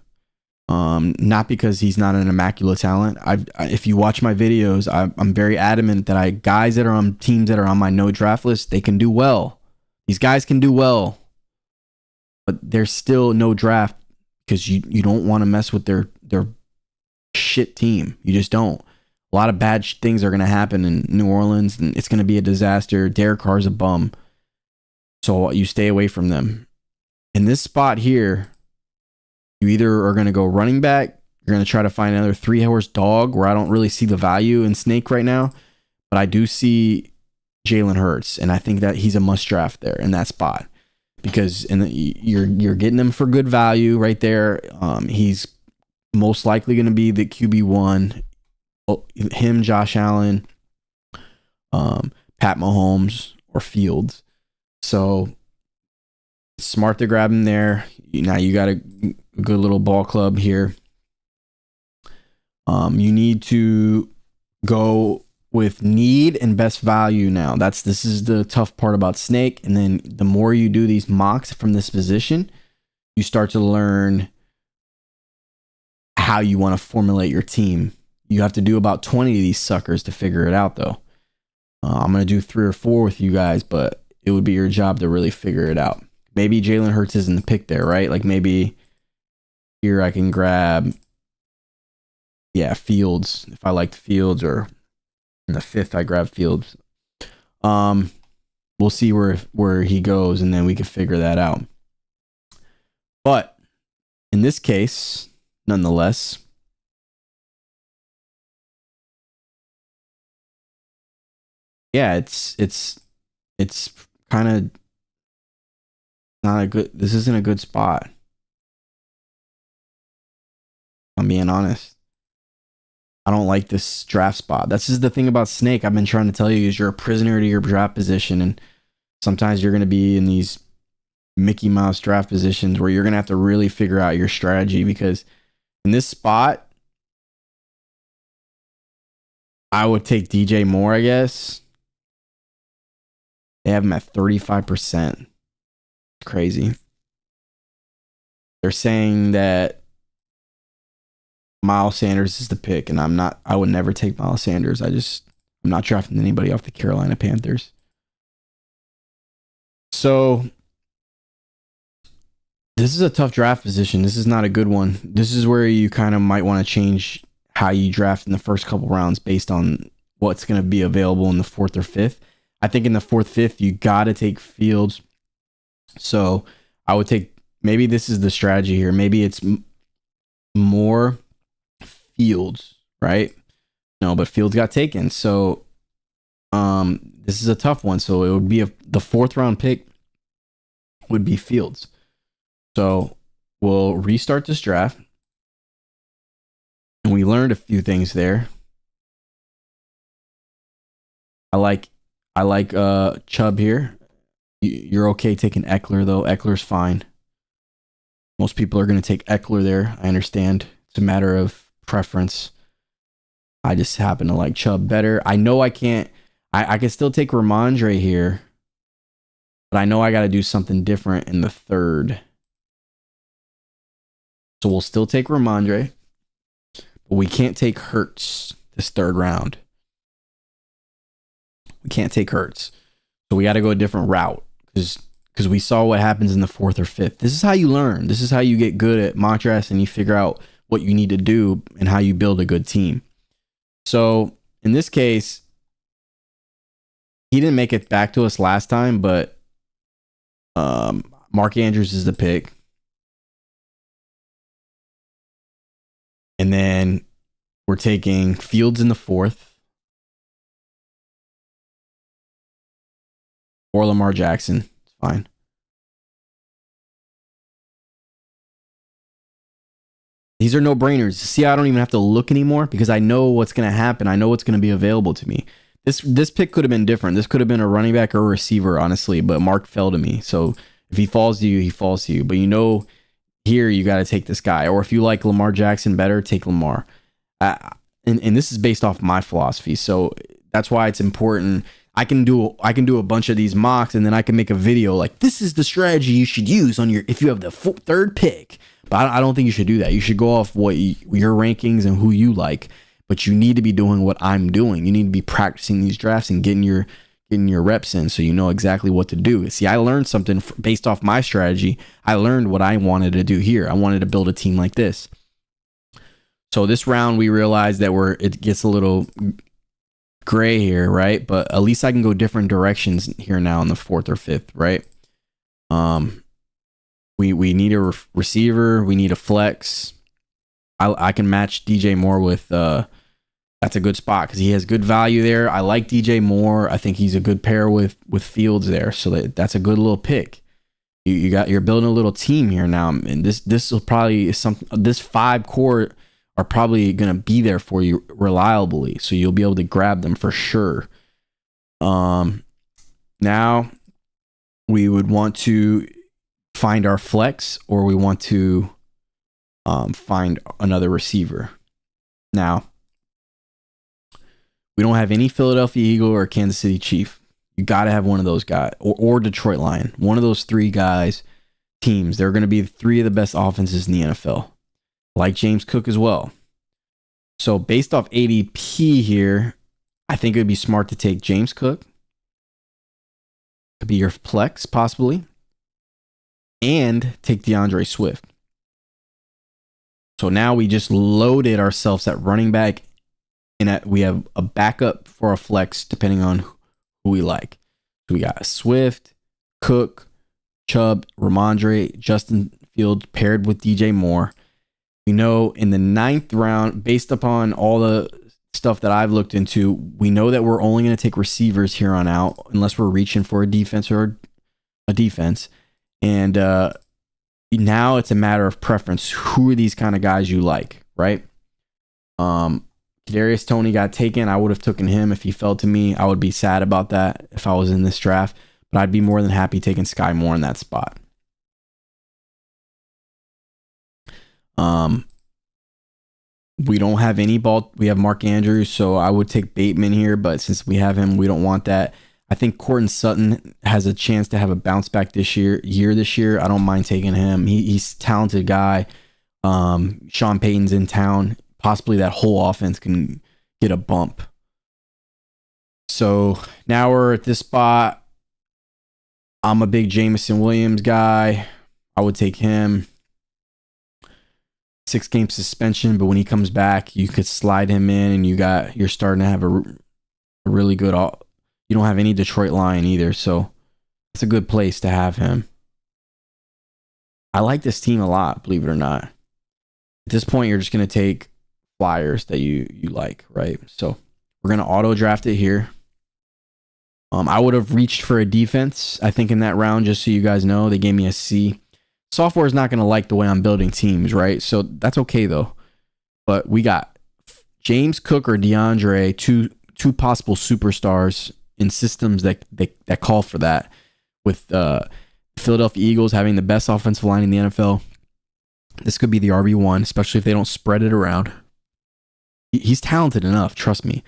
Not because he's not an immaculate talent. If you watch my videos, I'm very adamant that guys that are on teams that are on my no draft list, they can do well. These guys can do well, but there's still no draft because you don't want to mess with their shit team. You just don't. A lot of bad things are going to happen in New Orleans, and it's going to be a disaster. Derek Carr's a bum, so you stay away from them. In this spot here, you either are going to go running back, you're going to try to find another 3-horse dog where I don't really see the value in Snake right now, but I do see Jalen Hurts, and I think that he's a must draft there in that spot because you're getting him for good value right there. He's most likely going to be the QB1. Him, Josh Allen, Pat Mahomes, or Fields. So smart to grab him there. Now you got a good little ball club here. You need to go with need and best value now. This is the tough part about Snake. And then the more you do these mocks from this position, you start to learn how you want to formulate your team. You have to do about 20 of these suckers to figure it out, though. I'm going to do 3 or 4 with you guys, but it would be your job to really figure it out. Maybe Jalen Hurts isn't the pick there, right? Like maybe here I can grab, Fields. If I liked Fields, or in the 5th I grab Fields. We'll see where he goes, and then we can figure that out. But in this case, nonetheless, it's kind of not a good. This isn't a good spot. I'm being honest. I don't like this draft spot. This is the thing about Snake. I've been trying to tell you is you're a prisoner to your draft position, and sometimes you're going to be in these Mickey Mouse draft positions where you're going to have to really figure out your strategy, because in this spot, I would take DJ Moore, I guess. They have him at 35%. Crazy. They're saying that Miles Sanders is the pick, and I would never take Miles Sanders. I'm not drafting anybody off the Carolina Panthers. So this is a tough draft position. This is not a good one. This is where you kind of might want to change how you draft in the first couple rounds based on what's going to be available in the 4th or 5th. I think in the 4th, 5th, you got to take Fields. So I would take, maybe this is the strategy here. Maybe it's more Fields, right? No, but Fields got taken. So this is a tough one. So it would be the 4th round pick would be Fields. So we'll restart this draft. And we learned a few things there. I like Chubb here. You're okay taking Eckler, though. Eckler's fine. Most people are going to take Eckler there. I understand. It's a matter of preference. I just happen to like Chubb better. I know I can't. I can still take Ramondre here, but I know I got to do something different in the 3rd. So we'll still take Ramondre, but we can't take Hurts. this third round. We can't take Hurts. So we got to go a different route because we saw what happens in the fourth or fifth. This is how you learn. This is how you get good at mock drafts and you figure out what you need to do and how you build a good team. So in this case, he didn't make it back to us last time, but Mark Andrews is the pick. And then we're taking Fields in the fourth. Or Lamar Jackson. It's fine. These are no-brainers. See, I don't even have to look anymore because I know what's going to happen. I know what's going to be available to me. This pick could have been different. This could have been a running back or a receiver, honestly, but Mark fell to me. So if he falls to you, he falls to you. But here you got to take this guy. Or if you like Lamar Jackson better, take Lamar. And this is based off my philosophy. So that's why it's important. I can do a bunch of these mocks and then I can make a video like this is the strategy you should use on if you have the third pick. But I don't think you should do that. You should go off what your rankings and who you like. But you need to be doing what I'm doing. You need to be practicing these drafts and getting your reps in so you know exactly what to do. See, I learned something based off my strategy. I learned what I wanted to do here. I wanted to build a team like this. So this round we realized that it gets a little gray here, right? But at least I can go different directions here now in the fourth or fifth, right? We need a receiver. We need a flex. I can match DJ Moore with that's a good spot because he has good value there. I like DJ Moore. I think he's a good pair with Fields there. So that's a good little pick. You're building a little team here now, and this will probably this 5 core are probably gonna be there for you reliably, so you'll be able to grab them for sure. Now we would want to find our flex, or we want to find another receiver. Now, we don't have any Philadelphia Eagle or Kansas City Chief. You got to have one of those guys, or Detroit Lion. One of those 3 guys, teams. They're going to be 3 of the best offenses in the NFL. Like James Cook as well. So based off ADP here, I think it would be smart to take James Cook. Could be your flex, possibly. And take DeAndre Swift. So now we just loaded ourselves at running back, and we have a backup for a flex depending on who we like. So we got Swift, Cook, Chubb, Ramondre, Justin Fields paired with DJ Moore. We know in the 9th round, based upon all the stuff that I've looked into, we know that we're only going to take receivers here on out unless we're reaching for a defense or a defense. And now it's a matter of preference. Who are these kind of guys you like, right? Kadarius Toney got taken. I would have taken him if he fell to me. I would be sad about that if I was in this draft, but I'd be more than happy taking Sky Moore in that spot. We don't have any ball. We have Mark Andrews, so I would take Bateman here, but since we have him, we don't want that. I think Courtland Sutton has a chance to have a bounce back this year. I don't mind taking him. He's a talented guy. Sean Payton's in town. Possibly that whole offense can get a bump. So now we're at this spot. I'm a big Jameson Williams guy. I would take him. 6-game suspension, but when he comes back, you could slide him in, and you're starting to have a really good. You don't have any Detroit Lion either, so it's a good place to have him. I like this team a lot, believe it or not. At this point, you're just going to take flyers that you like, right? So we're going to auto draft it here. I would have reached for a defense, I think, in that round, just so you guys know. They gave me a C. Software is not going to like the way I'm building teams, right? So that's okay, though. But we got James Cook or DeAndre, two possible superstars in systems that call for that, with Philadelphia Eagles having the best offensive line in the NFL. This could be the RB1, especially if they don't spread it around. He's talented enough, trust me.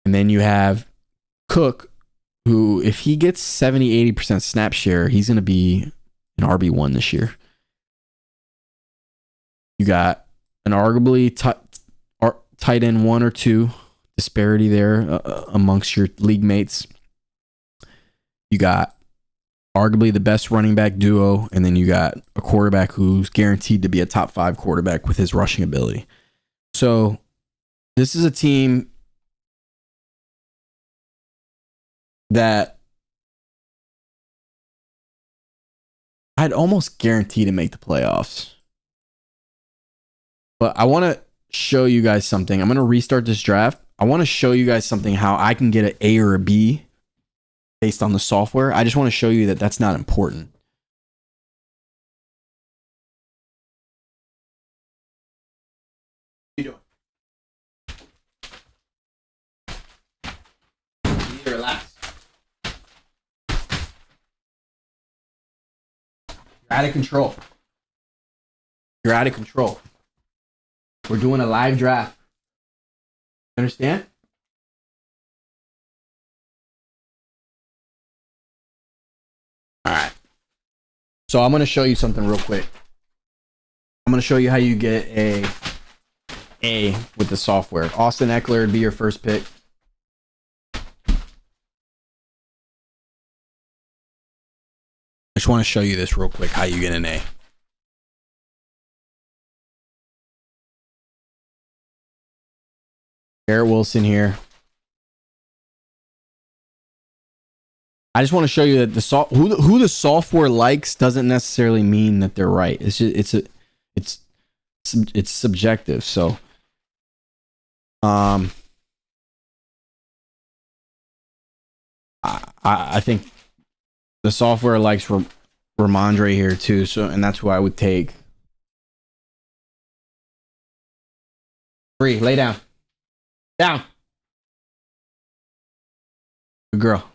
And then you have Cook, who, if he gets 70-80% snap share, he's going to be an RB1 this year. You got an arguably tight end 1 or 2 disparity there amongst your league mates. You got arguably the best running back duo, and then you got a quarterback who's guaranteed to be a top 5 quarterback with his rushing ability. So this is a team that I'd almost guarantee to make the playoffs. But I want to show you guys something. I'm going to restart this draft. I want to show you guys something, how I can get an A or a B based on the software. I just want to show you that that's not important. What are you doing? You need to relax. You're out of control. You're out of control. We're doing a live draft. Understand? All right. So I'm going to show you something real quick. I'm going to show you how you get a with the software. Austin Eckler would be your first pick. I just want to show you this real quick, how you get an A. Garrett Wilson here. I just want to show you that who the software likes doesn't necessarily mean that they're right. It's just it's subjective. So I think the software likes Ramondre here too. So, and that's who I would take. Free, lay down. Down. Good girl.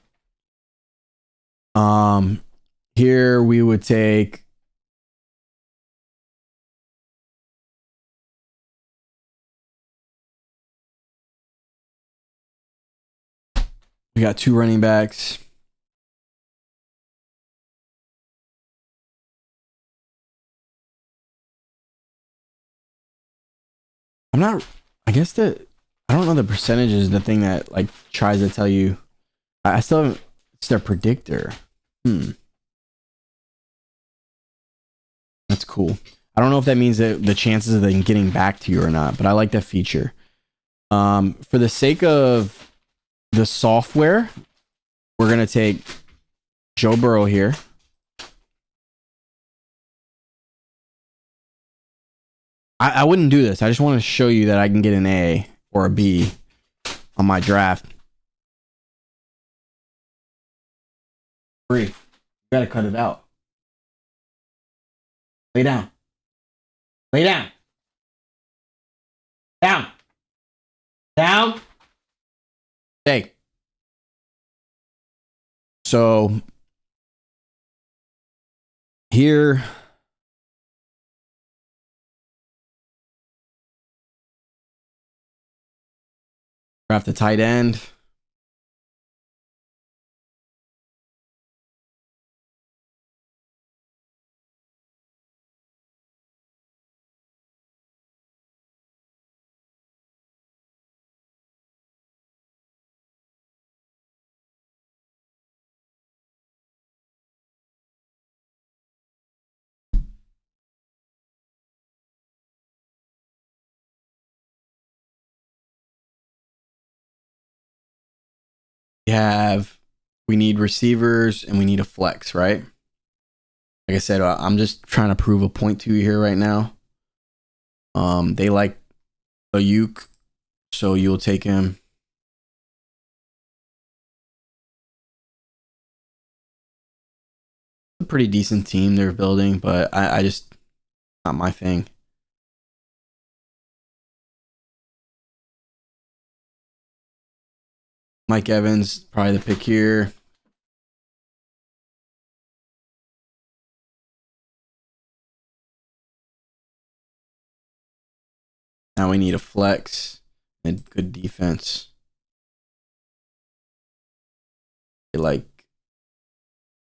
Here we would take we got 2 running backs. I don't know the percentages, the thing that like tries to tell you. I still haven't, it's their predictor. That's cool. I don't know if that means that the chances of them getting back to you or not, but I like that feature. For the sake of the software, we're going to take Joe Burrow here. I wouldn't do this. I just want to show you that I can get an A or a B on my draft. Free. You got to cut it out. Lay down. Lay down. Down. Down. Stay. So here draft the tight end. We need receivers and we need a flex, right? Like I said, I'm just trying to prove a point to you here right now. They like Ayuk, so you'll take him. A pretty decent team they're building, but I just not my thing. Mike Evans, probably the pick here. Now we need a flex and good defense. They like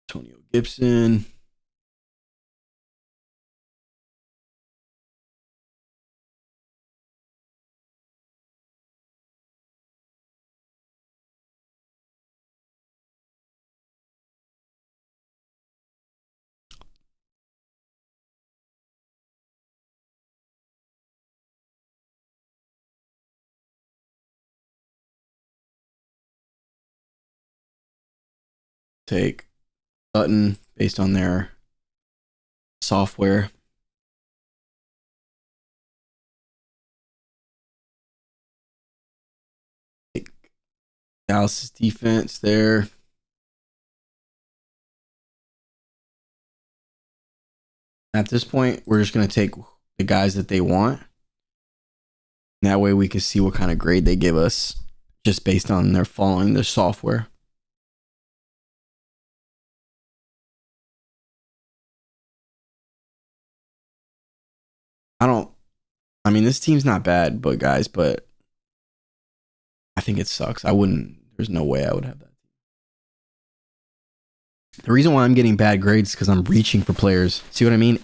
Antonio Gibson. Take Sutton based on their software. Take Dallas' defense there. At this point, we're just going to take the guys that they want. That way we can see what kind of grade they give us just based on their following the software. I mean, this team's not bad, but I think it sucks. There's no way I would have that. The reason why I'm getting bad grades is because I'm reaching for players. See what I mean?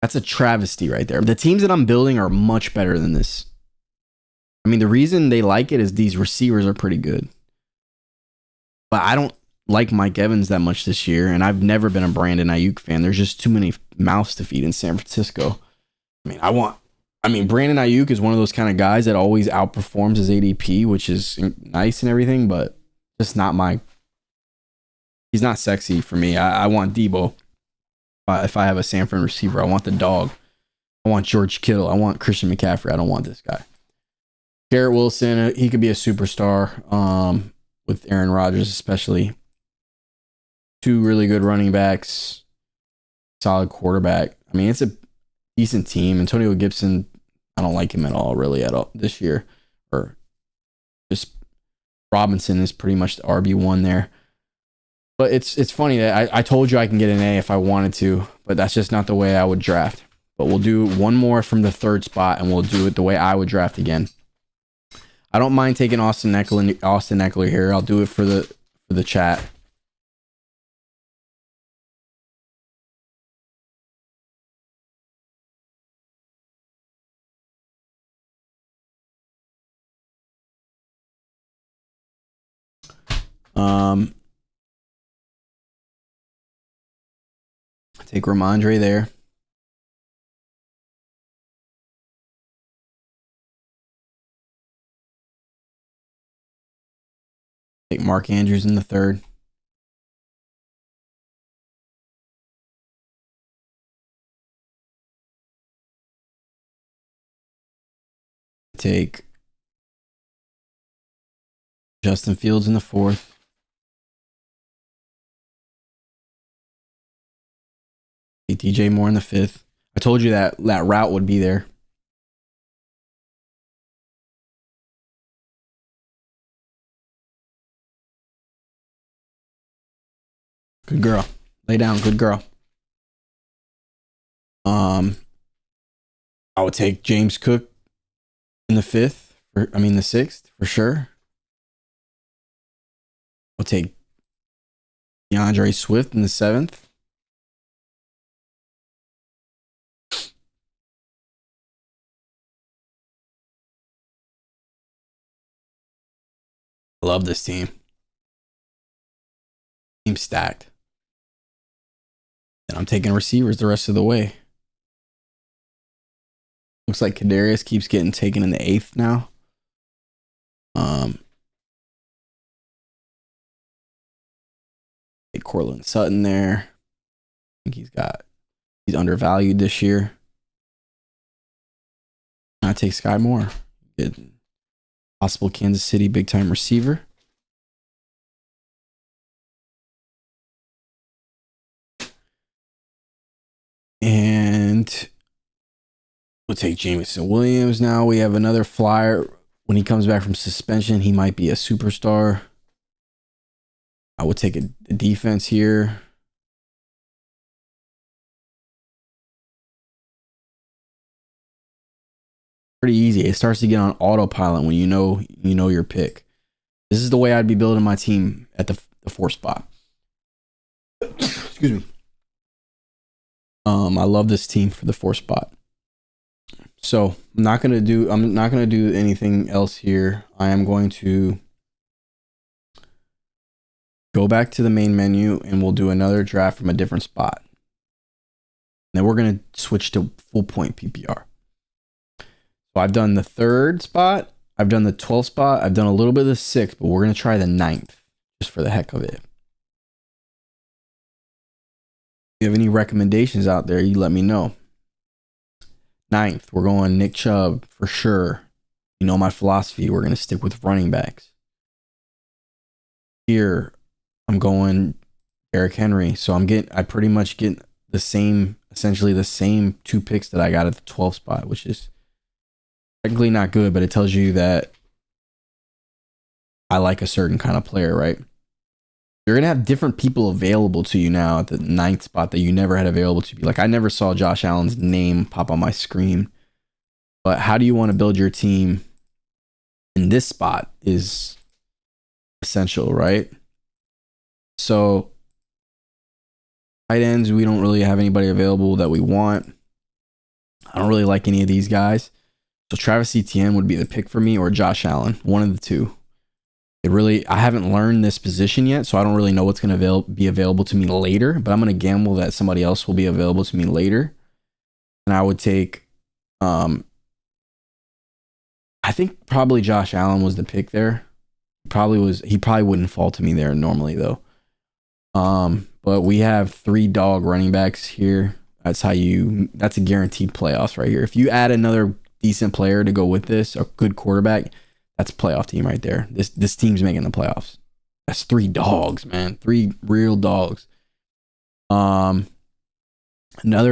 That's a travesty right there. The teams that I'm building are much better than this. I mean, the reason they like it is these receivers are pretty good. But I don't like Mike Evans that much this year, and I've never been a Brandon Ayuk fan. There's just too many mouths to feed in San Francisco. I mean, Brandon Ayuk is one of those kind of guys that always outperforms his ADP, which is nice and everything, but just he's not sexy for me. I want Debo. If I have a San Fran receiver, I want the dog. I want George Kittle. I want Christian McCaffrey. I don't want this guy. Garrett Wilson, he could be a superstar with Aaron Rodgers, especially. Two really good running backs, solid quarterback. I mean, it's a decent team. Antonio Gibson, I don't like him at all this year. Or just Robinson is pretty much the RB1 there. But it's funny that I told you I can get an A if I wanted to, but that's just not the way I would draft. But we'll do one more from the third spot, and we'll do it the way I would draft again. I don't mind taking Austin Eckler here. I'll do it for the chat. Take Ramondre there. Take Mark Andrews in the third. Take Justin Fields in the fourth. Take DJ Moore in the fifth. I told you that route would be there. Good girl. Lay down. Good girl. I would take James Cook in the the sixth for sure. I'll take DeAndre Swift in the seventh. I love this team. Team stacked. And I'm taking receivers the rest of the way. Looks like Kadarius keeps getting taken in the eighth now. Take Cortland Sutton there. I think he's undervalued this year. I take Sky Moore. Good. Possible Kansas City big time receiver. And we'll take Jameson Williams now. We have another flyer. When he comes back from suspension, he might be a superstar. I would take a defense here. Pretty easy. It starts to get on autopilot when you know your pick. This is the way I'd be building my team at the fourth spot. Excuse me. I love this team for the fourth spot. So I'm not gonna do anything else here. I am going to go back to the main menu and we'll do another draft from a different spot. Then we're gonna switch to full point PPR. So I've done the third spot, I've done the 12th spot, I've done a little bit of the sixth, but we're gonna try the ninth just for the heck of it. you have any recommendations out there, you let me know. 9th, we're going Nick Chubb for sure. You know my philosophy. We're going to stick with running backs. Here, I'm going Derrick Henry. So I pretty much get essentially the same 2 picks that I got at the 12th spot, which is technically not good, but it tells you that I like a certain kind of player, right? You're going to have different people available to you now at the 9th spot that you never had available to you. Like, I never saw Josh Allen's name pop on my screen. But how do you want to build your team in this spot is essential, right? So, tight ends, we don't really have anybody available that we want. I don't really like any of these guys. So, Travis Etienne would be the pick for me, or Josh Allen, one of the two. I haven't learned this position yet, so I don't really know what's going to be available to me later, but I'm going to gamble that somebody else will be available to me later. And I would take, I think probably Josh Allen was the pick there. He probably wouldn't fall to me there normally though. But we have 3 dog running backs here. That's a guaranteed playoffs right here. If you add another decent player to go with this, a good quarterback, that's a playoff team right there. This team's making the playoffs. That's 3 dogs, man. 3 real dogs. Another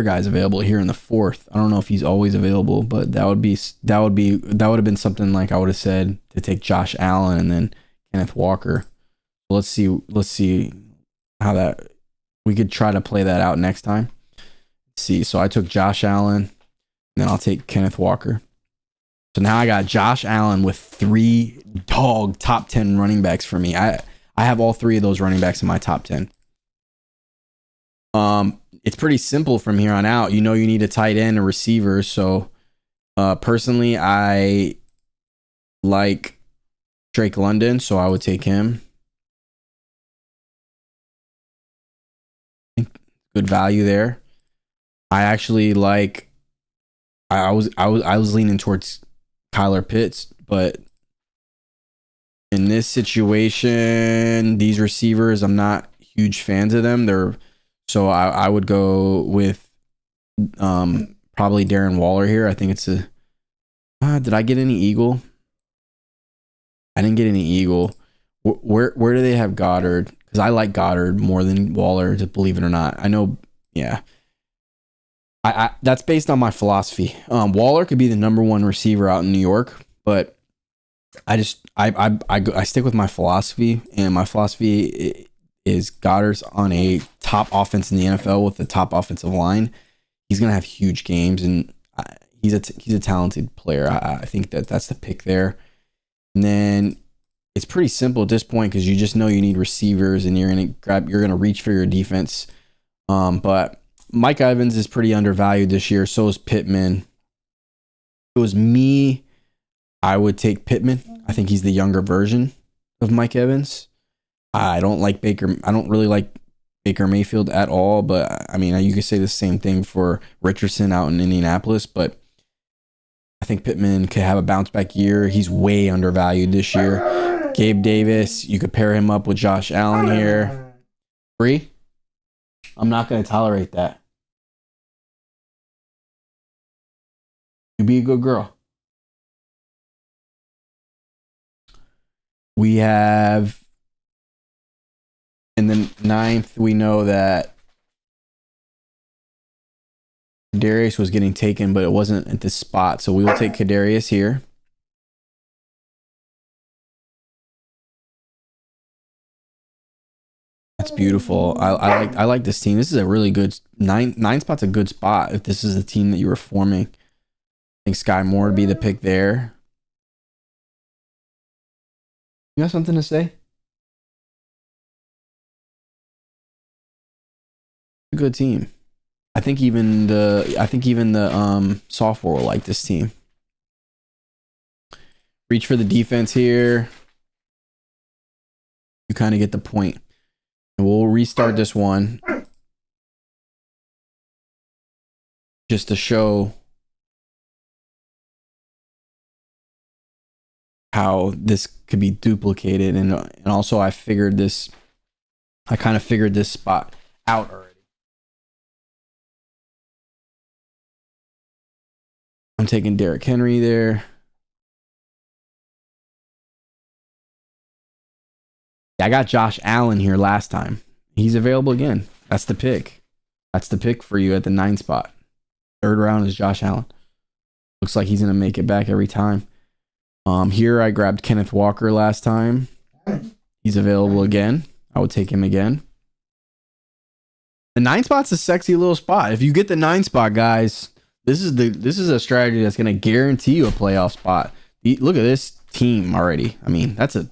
guy's available here in the 4th. I don't know if he's always available, but that would have been something like I would have said to take Josh Allen and then Kenneth Walker. Let's see how that we could try to play that out next time. Let's see. So I took Josh Allen, and then I'll take Kenneth Walker. So now I got Josh Allen with 3 dog top 10 running backs for me. I have all 3 of those running backs in my top 10. It's pretty simple from here on out. You know you need a tight end, a receiver. So personally, I like Drake London, so I would take him. Good value there. I actually like. I was leaning towards Kyler Pitts, but in this situation, these receivers, I'm not huge fans of them. So I would go with probably Darren Waller here. I think it's did I get any Eagle? I didn't get any Eagle. Where do they have Goddard? Because I like Goddard more than Waller, to believe it or not. I know, yeah. I that's based on my philosophy. Waller could be the number 1 receiver out in New York, but I stick with my philosophy, and my philosophy is Goddard's on a top offense in the NFL with the top offensive line. He's gonna have huge games, and he's a talented player. I think that's the pick there. And then it's pretty simple at this point because you just know you need receivers, and you're gonna reach for your defense. But Mike Evans is pretty undervalued this year. So is Pittman. If it was me, I would take Pittman. I think he's the younger version of Mike Evans. I don't really like Baker Mayfield at all, but I mean, you could say the same thing for Richardson out in Indianapolis, but I think Pittman could have a bounce back year. He's way undervalued this year. Gabe Davis, you could pair him up with Josh Allen here. Free? I'm not going to tolerate that. You be a good girl. We have in the 9th, we know that Kadarius was getting taken, but it wasn't at this spot. So we will take Kadarius here. That's beautiful. I like this team. This is a really good nine spot's a good spot if this is the team that you were forming. I think Sky Moore would be the pick there. You got something to say? A good team. I think even the software will like this team. Reach for the defense here. You kind of get the point. And we'll restart this one just to show how this could be duplicated, and also I kind of figured this spot out already. I'm taking Derrick Henry there. I got Josh Allen here last time. He's available again. That's the pick. That's the pick for you at the 9 spot. Third round is Josh Allen. Looks like he's going to make it back every time. Here I grabbed Kenneth Walker last time. He's available again. I would take him again. The 9 spot's a sexy little spot. If you get the 9 spot, guys, this is a strategy that's going to guarantee you a playoff spot. Look at this team already. I mean, that's a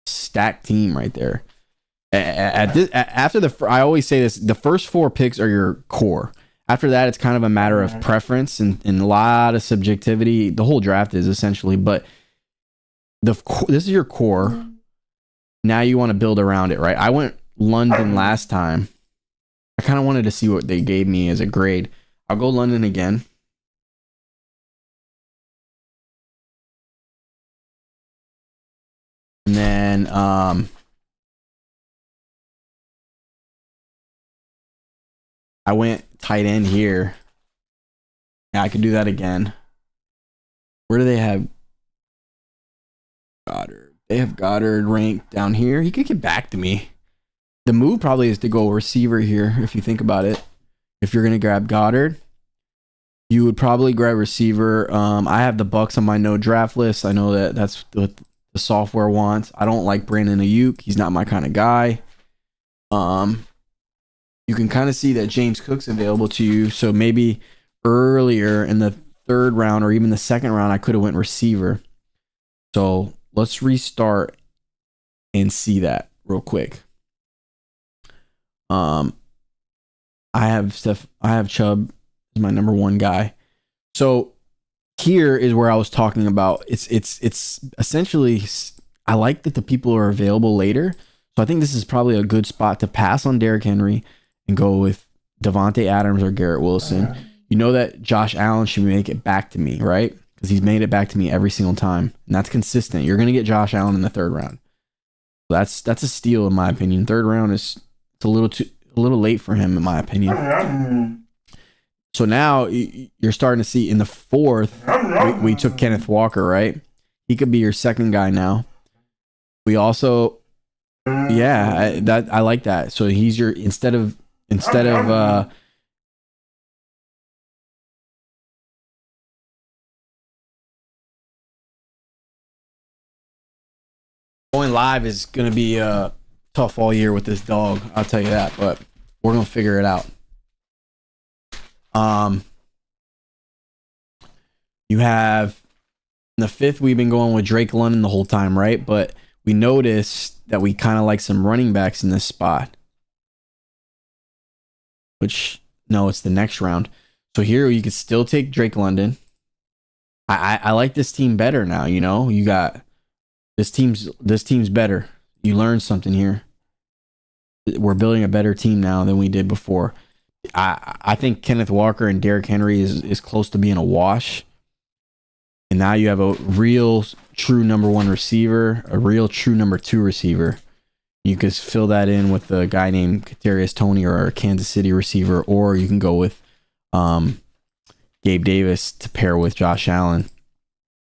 stacked team right there. I always say this: the first 4 picks are your core. After that, it's kind of a matter of preference and a lot of subjectivity. The whole draft is essentially, but this is your core. Now you want to build around it, right? I went London last time. I kind of wanted to see what they gave me as a grade. I'll go London again. And then I went tight end here. Yeah, I could do that again. Where do they have Goddard? They have Goddard ranked down here. He could get back to me. The move probably is to go receiver here, if you think about it. If you're going to grab Goddard, you would probably grab receiver. I have the Bucks on my no draft list. I know that that's what the software wants. I don't like Brandon Ayuk. He's not my kind of guy. You can kind of see that James Cook's available to you. So maybe earlier in the 3rd round or even the 2nd round, I could have went receiver. So let's restart and see that real quick. I have Chubb as my number 1 guy. So here is where I was talking about. It's essentially, I like that the people are available later. So I think this is probably a good spot to pass on Derrick Henry and go with Devontae Adams or Garrett Wilson. You know that Josh Allen should make it back to me, right? Because he's made it back to me every single time, and that's consistent. You're going to get Josh Allen in the 3rd round. That's a steal in my opinion. 3rd round is a little late for him in my opinion. So now you're starting to see in the 4th, we took Kenneth Walker, right? He could be your 2nd guy now. We also, I like that. So he's your instead of going live is going to be tough all year with this dog. I'll tell you that, but we're going to figure it out. You have in the 5th, we've been going with Drake London the whole time, right? But we noticed that we kind of like some running backs in this spot. Which, no, it's the next round. So here you could still take Drake London. I like this team better now, you know? You got this team's better. You learned something here. We're building a better team now than we did before. I think Kenneth Walker and Derrick Henry is close to being a wash. And now you have a real true number 1 receiver, a real true number 2 receiver. You could fill that in with a guy named Kadarius Toney or a Kansas City receiver, or you can go with Gabe Davis to pair with Josh Allen.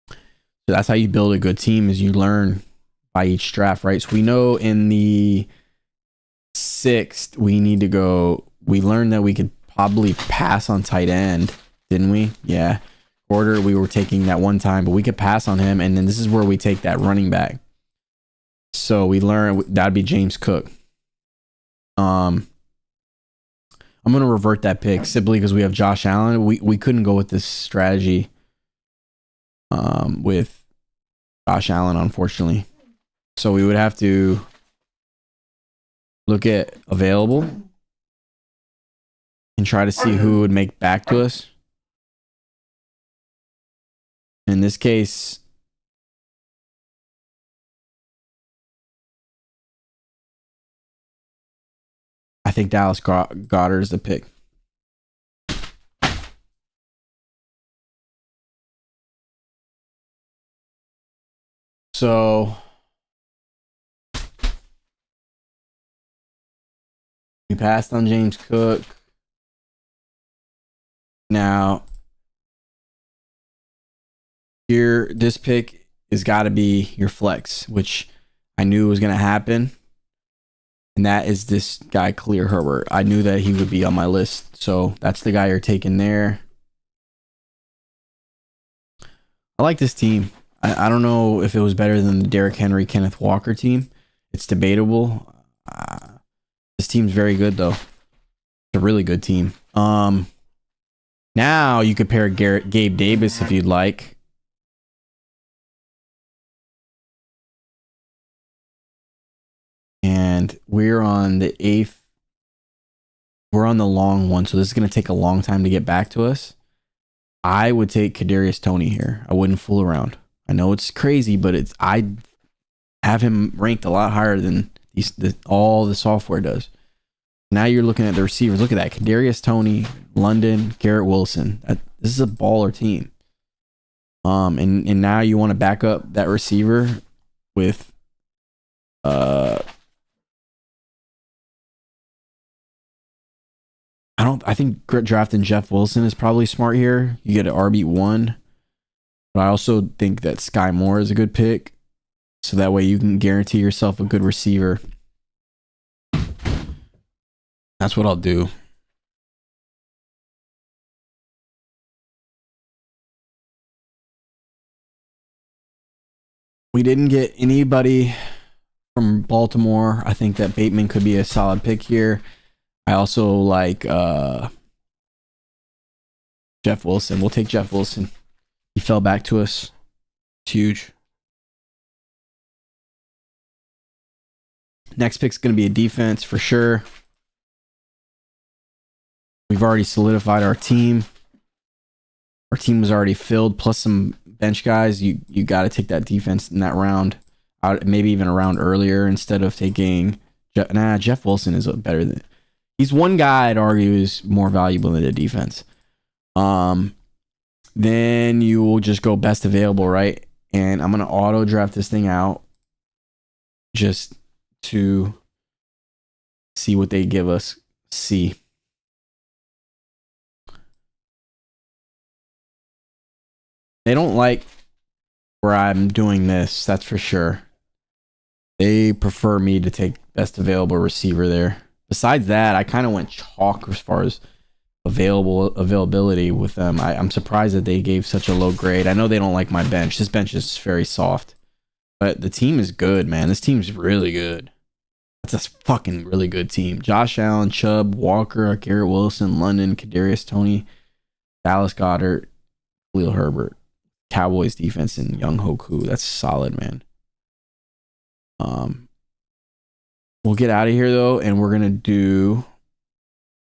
So that's how you build a good team, is you learn by each draft, right? So we know in the 6th, we learned that we could probably pass on tight end, didn't we? Yeah. Order, we were taking that one time, but we could pass on him. And then this is where we take that running back. So we learn that'd be James Cook. I'm going to revert that pick simply because we have Josh Allen. We couldn't go with this strategy with Josh Allen, unfortunately. So we would have to look at available and try to see who would make back to us. In this case, I think Dallas Goedert is the pick. So we passed on James Cook. Now Here, this pick has got to be your flex, which I knew was going to happen. And that is this guy, Khalil Herbert. I knew that he would be on my list. So that's the guy you're taking there. I like this team. I don't know if it was better than the Derrick Henry, Kenneth Walker team. It's debatable. This team's very good, though. It's a really good team. Now you could pair Gabe Davis if you'd like. And we're on the 8th. We're on the long one, so this is going to take a long time to get back to us. I would take Kadarius Toney here. I wouldn't fool around. I know it's crazy, but I have him ranked a lot higher than all the software does. Now you're looking at the receivers. Look at that. Kadarius Toney, London, Garrett Wilson. This is a baller team. And now you want to back up that receiver with I think drafting Jeff Wilson is probably smart here. You get an RB1. But I also think that Sky Moore is a good pick. So that way you can guarantee yourself a good receiver. That's what I'll do. We didn't get anybody from Baltimore. I think that Bateman could be a solid pick here. I also like Jeff Wilson. We'll take Jeff Wilson. He fell back to us. It's huge. Next pick's going to be a defense for sure. We've already solidified our team. Our team was already filled, plus some bench guys. You got to take that defense in that round. Maybe even a round earlier instead of taking... Jeff Wilson is better than... He's one guy I'd argue is more valuable than the defense. Then you will just go best available, right? And I'm going to auto draft this thing out just to see what they give us. See. They don't like where I'm doing this, that's for sure. They prefer me to take best available receiver there. Besides that, I kind of went chalk as far as availability with them. I'm surprised that they gave such a low grade. I know they don't like my bench. This bench is very soft. But the team is good, man. This team's really good. That's a fucking really good team. Josh Allen, Chubb, Walker, Garrett Wilson, London, Kadarius Toney, Dallas Goedert, Khalil Herbert. Cowboys defense and Young Hoku. That's solid, man. We'll get out of here though, and we're gonna do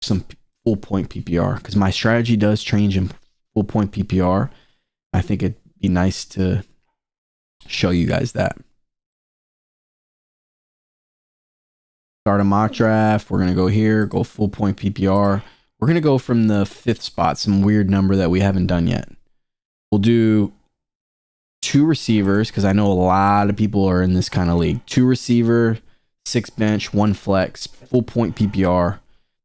some full point PPR because my strategy does change in full point PPR. I think it'd be nice to show you guys that. Start a mock draft. We're gonna go here, go full point PPR. We're gonna go from the 5th spot, some weird number that we haven't done yet. We'll do 2 receivers because I know a lot of people are in this kind of league. 2 receiver, 6 bench, 1 flex, full point PPR.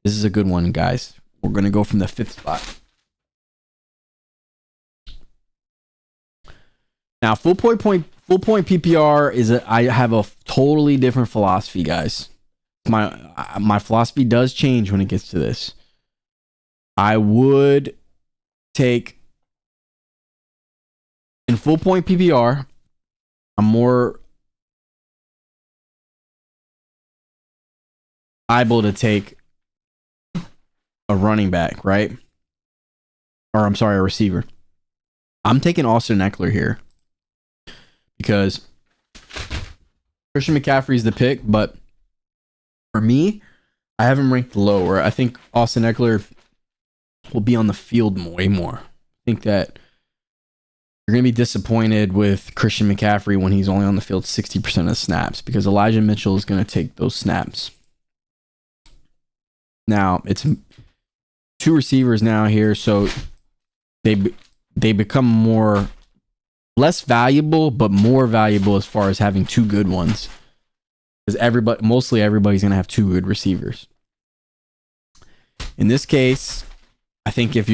This is a good one, guys. We're going to go from the 5th spot. Now, full point PPR is I have a totally different philosophy, guys. My philosophy does change when it gets to this. I would take in full point PPR, I'm more able to take a running back, right? Or I'm sorry, a receiver. I'm taking Austin Eckler here because Christian McCaffrey's the pick, but for me, I have him ranked lower. I think Austin Eckler will be on the field way more. I think that you're going to be disappointed with Christian McCaffrey when he's only on the field 60% of the snaps because Elijah Mitchell is going to take those snaps. Now, it's 2 receivers now here, so they become less valuable, but more valuable as far as having 2 good ones. Because mostly everybody's going to have 2 good receivers. In this case, I think if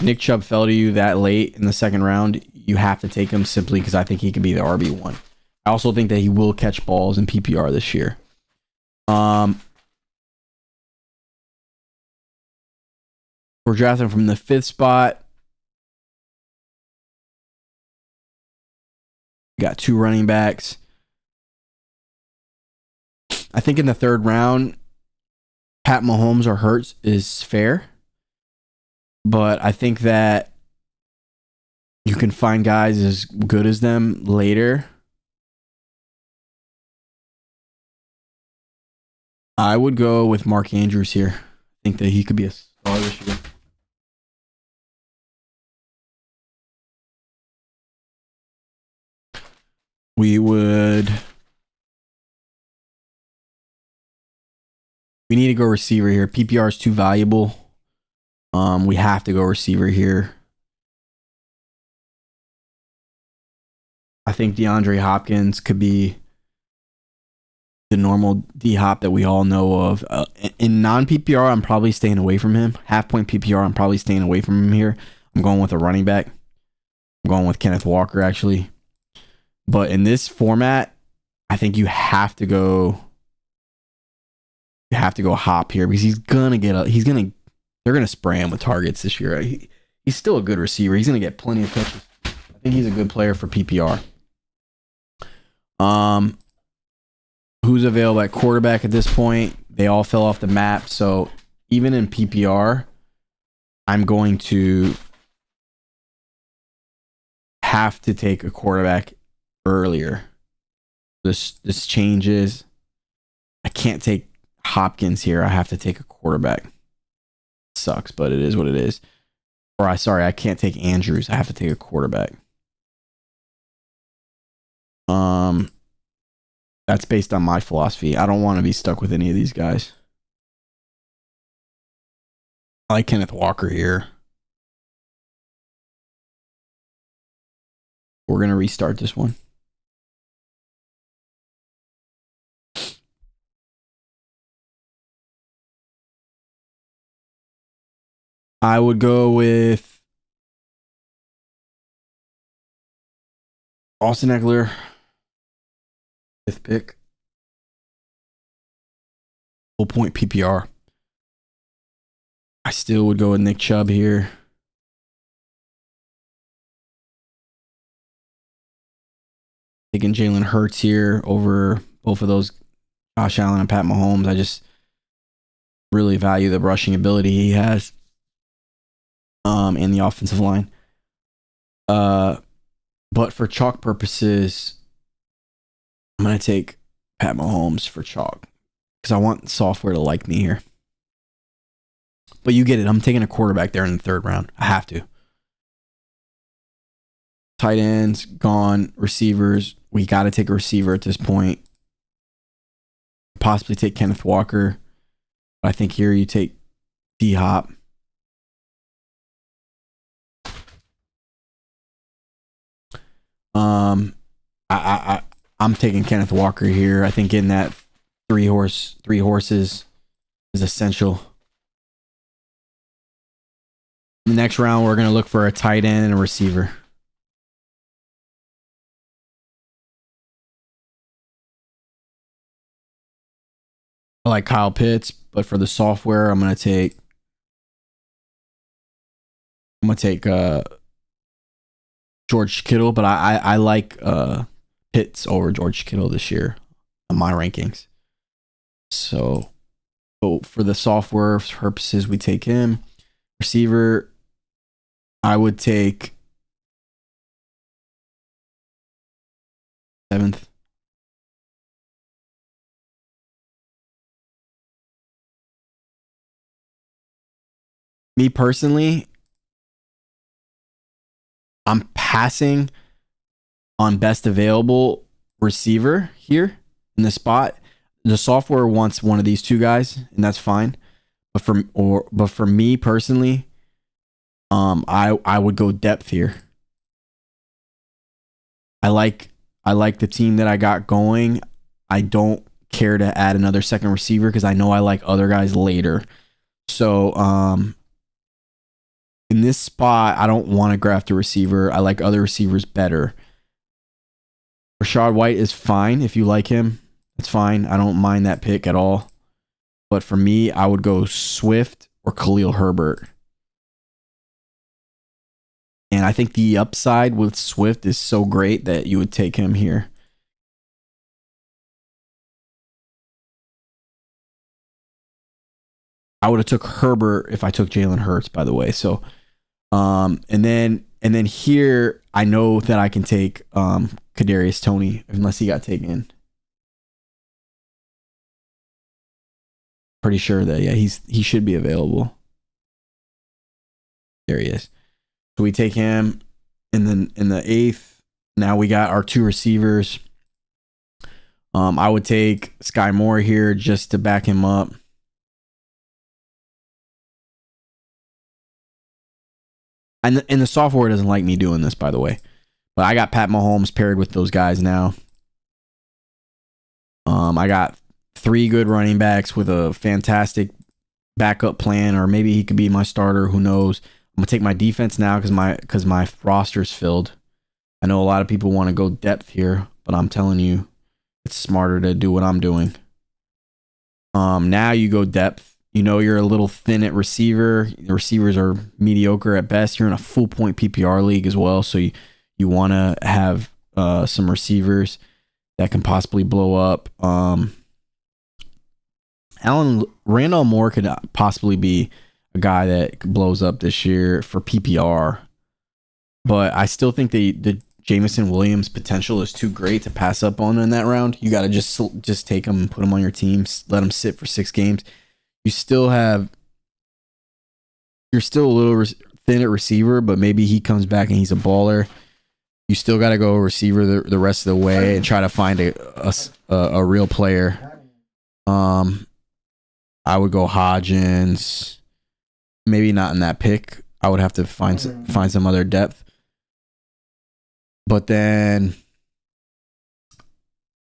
Nick Chubb fell to you that late in the second round, you have to take him simply because I think he can be the RB1. I also think that he will catch balls in PPR this year. We're drafting from the 5th spot. We got 2 running backs. I think in the 3rd round, Pat Mahomes or Hurts is fair. But I think that you can find guys as good as them later. I would go with Mark Andrews here. I think that he could be a star this year. We need to go receiver here. PPR is too valuable. We have to go receiver here. I think DeAndre Hopkins could be the normal D-Hop that we all know of. In non-PPR, I'm probably staying away from him. Half-point PPR, I'm probably staying away from him here. I'm going with a running back. I'm going with Kenneth Walker, actually. But in this format, I think you have to go Hop here because they're gonna spray him with targets this year. He's still a good receiver. He's gonna get plenty of touches. I think he's a good player for PPR. Who's available at quarterback at this point? They all fell off the map. So even in PPR, I'm going to have to take a quarterback earlier. This changes. I can't take Hopkins here. I have to take a quarterback. Sucks, but it is what it is. I can't take Andrews. I have to take a quarterback. That's based on my philosophy. I don't want to be stuck with any of these guys. I like Kenneth Walker here. We're going to restart this one. I would go with Austin Eckler, 5th pick. Full point PPR. I still would go with Nick Chubb here. Taking Jalen Hurts here over both of those, Josh Allen and Pat Mahomes. I just really value the rushing ability he has. And the offensive line. But for chalk purposes, I'm going to take Pat Mahomes for chalk because I want software to like me here. But you get it. I'm taking a quarterback there in the 3rd round. I have to. Tight ends, gone. Receivers, we got to take a receiver at this point. Possibly take Kenneth Walker. But I think here you take D-Hop. I'm taking Kenneth Walker here. I think getting that three horses is essential. In the next round, we're going to look for a tight end and a receiver. I like Kyle Pitts, but for the software, I'm going to take George Kittle, but I like Pitts over George Kittle this year on my rankings. So for the software purposes, we take him. Receiver, I would take 7th. Me personally, I'm passing on best available receiver here in the spot. The software wants one of these two guys, and that's fine. But for me personally, I would go depth here. I like the team that I got going. I don't care to add another second receiver because I know I like other guys later. So in this spot, I don't want to draft a receiver. I like other receivers better. Rashad White is fine if you like him. It's fine. I don't mind that pick at all. But for me, I would go Swift or Khalil Herbert. And I think the upside with Swift is so great that you would take him here. I would have took Herbert if I took Jalen Hurts, by the way. So, and then here I know that I can take Kadarius Toney unless he got taken. Pretty sure that he should be available. There he is. So we take him in the 8th. Now we got our 2 receivers. I would take Sky Moore here just to back him up. And the software doesn't like me doing this, by the way. But I got Pat Mahomes paired with those guys now. I got 3 good running backs with a fantastic backup plan, or maybe he could be my starter. Who knows? I'm gonna take my defense now because my roster's filled. I know a lot of people want to go depth here, but I'm telling you, it's smarter to do what I'm doing. Now you go depth. You know you're a little thin at receiver. The receivers are mediocre at best. You're in a full point PPR league as well, so you want to have some receivers that can possibly blow up. Randall Moore could possibly be a guy that blows up this year for PPR, but I still think the Jameson Williams potential is too great to pass up on in that round. You got to just take him and put him on your team. Let him sit for 6 games. You're still a little thin at receiver, but maybe he comes back and he's a baller. You still got to go receiver the rest of the way and try to find a real player. I would go Hodgins. Maybe not in that pick. I would have to find some other depth. But then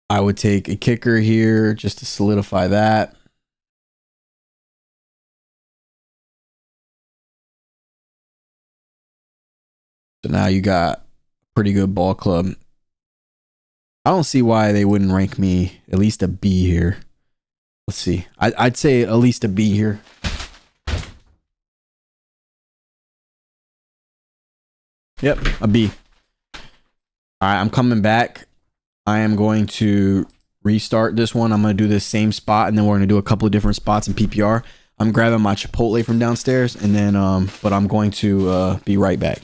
I would take a kicker here just to solidify that. So now you got a pretty good ball club. I don't see why they wouldn't rank me at least a B here. Let's see. I'd say at least a B here. Yep, a B. All right, I'm coming back. I am going to restart this one. I'm going to do this same spot, and then we're going to do a couple of different spots in PPR. I'm grabbing my Chipotle from downstairs, and then, but I'm going to be right back.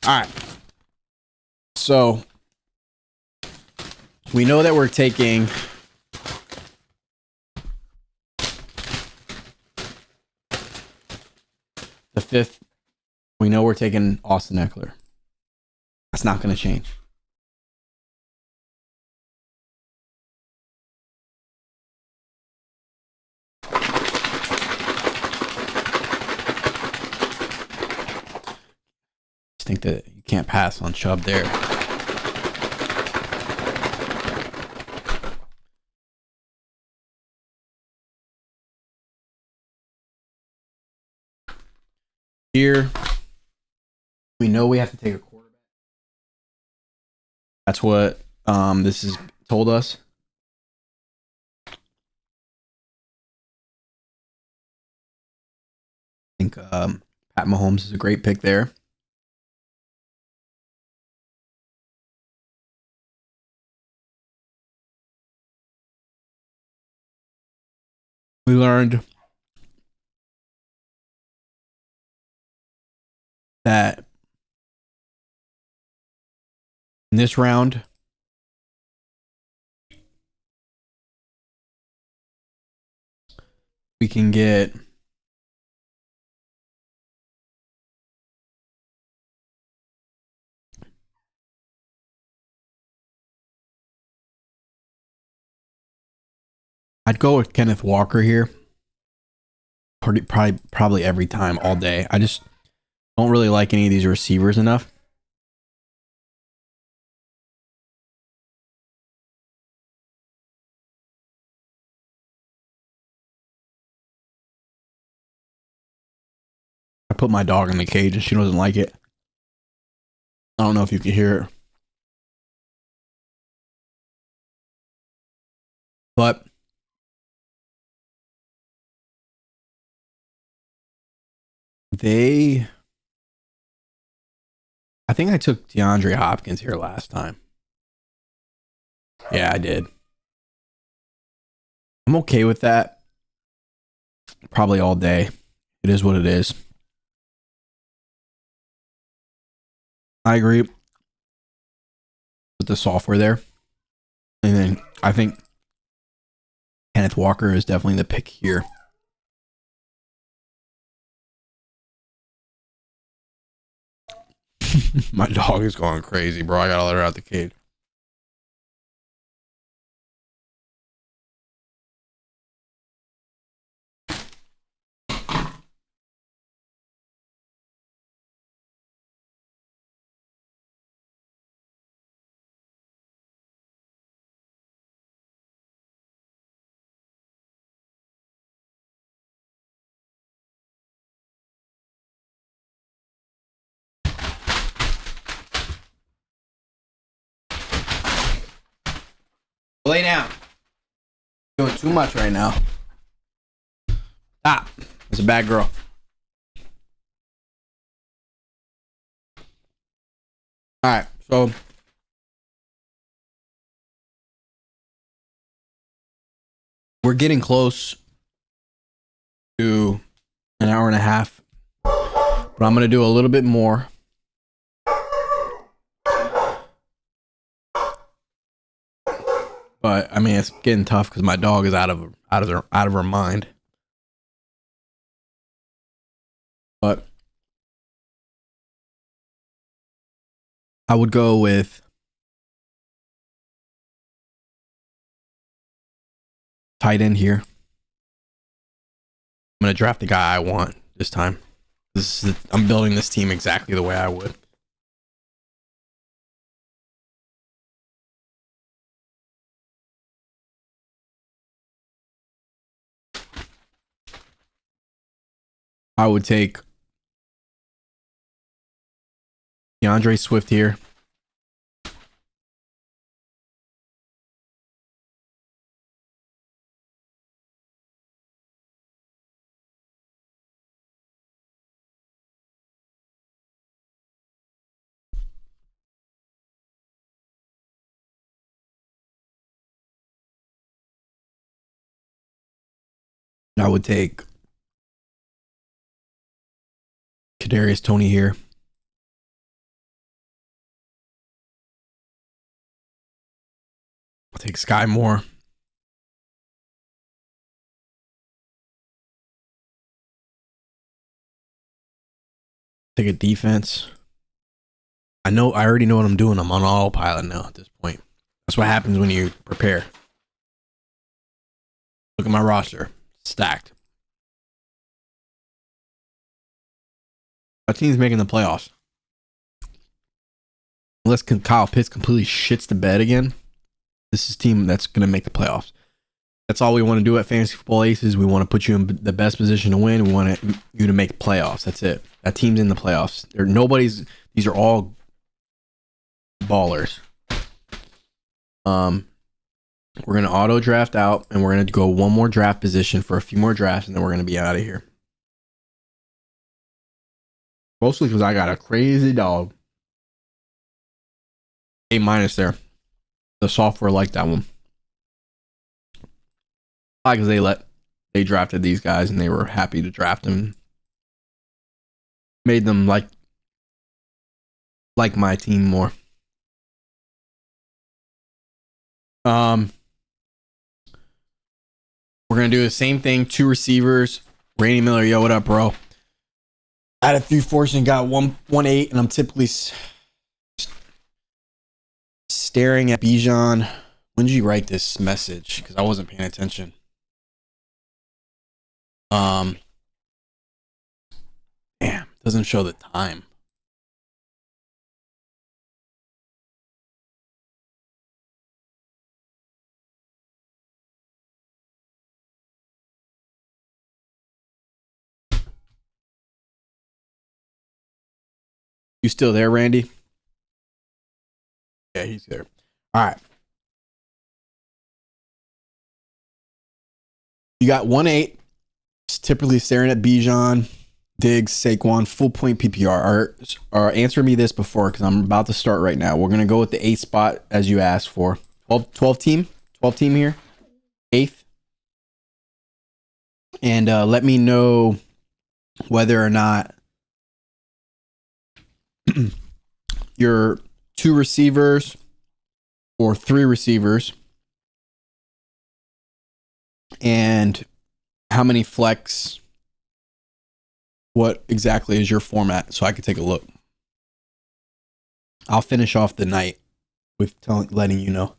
All right. So we know that we're taking the 5th. We know we're taking Austin Eckler. That's not going to change. I think that you can't pass on Chubb there. Here, we know we have to take a quarterback. That's what this has told us. I think Pat Mahomes is a great pick there. We learned that In this round, we can get I'd go with Kenneth Walker here. Probably every time, all day. I just don't really like any of these receivers enough. I put my dog in the cage and she doesn't like it. I don't know if you can hear it. But I think I took DeAndre Hopkins here last time. Yeah, I did. I'm okay with that. Probably all day. It is what it is. I agree with the software there. And then I think Kenneth Walker is definitely the pick here. My dog is going crazy, bro. I gotta let her out the cage. Lay down. Doing too much right now. Stop. It's a bad girl. All right, so we're getting close to an hour and a half, but I'm going to do a little bit more. But I mean, it's getting tough because my dog is out of her mind. But I would go with tight end here. I'm gonna draft the guy I want this time. I'm building this team exactly the way I would. I would take DeAndre Swift here. I would take Kadarius Toney here. I'll take Sky Moore. Take a defense. I already know what I'm doing. I'm on autopilot now at this point. That's what happens when you prepare. Look at my roster. Stacked. My team's making the playoffs. Unless Kyle Pitts completely shits the bed again, this is a team that's going to make the playoffs. That's all we want to do at Fantasy Football Aces. We want to put you in the best position to win. We want you to make playoffs. That's it. That team's in the playoffs. These are all ballers. We're going to auto draft out, and we're going to go one more draft position for a few more drafts, and then we're going to be out of here. Mostly because I got a crazy dog. A- there. The software liked that one. Because they drafted these guys and they were happy to draft them. Made them like my team more. Um, we're gonna do the same thing. 2 receivers. Randy Miller, yo, what up, bro? I had a 3-4 and got 1-8, and I'm typically staring at Bijan. When did you write this message? Because I wasn't paying attention. Damn, doesn't show the time. You still there, Randy? Yeah, he's there. All right. You got 1-8. Typically staring at Bijan, Diggs, Saquon, full point PPR. Or answer me this before, because I'm about to start right now. We're going to go with the 8th spot as you asked for. 12 team here. 8th. And let me know whether or not your 2 receivers or 3 receivers and how many flex, what exactly is your format, so I can take a look. I'll finish off the night with letting you know.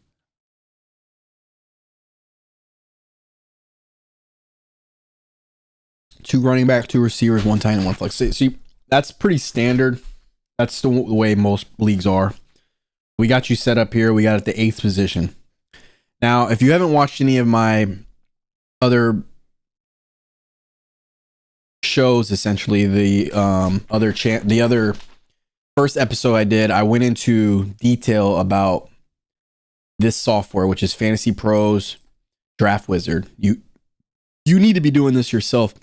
Two running back, 2 receivers, 1 tight end, 1 flex. See, that's pretty standard. That's the way most leagues are. We got you set up here. We got at the 8th position. Now, if you haven't watched any of my other shows, essentially the other first episode I did, I went into detail about this software, which is Fantasy Pros Draft Wizard. You need to be doing this yourself.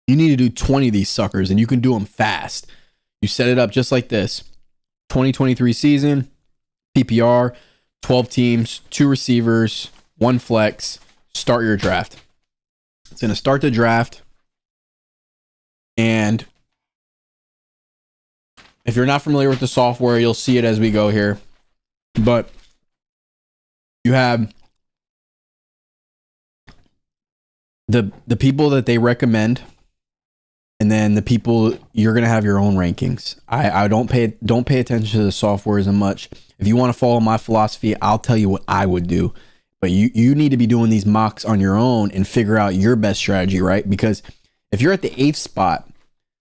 You need to do 20 of these suckers, and you can do them fast. You set it up just like this. 2023 season, PPR, 12 teams, 2 receivers, 1 flex. Start your draft. It's going to start the draft. And if you're not familiar with the software, you'll see it as we go here. But you have the people that they recommend, and then the people you're gonna have your own rankings. I don't pay attention to the software as much. If you want to follow my philosophy, I'll tell you what I would do. But you need to be doing these mocks on your own and figure out your best strategy, right? Because if you're at the 8th spot,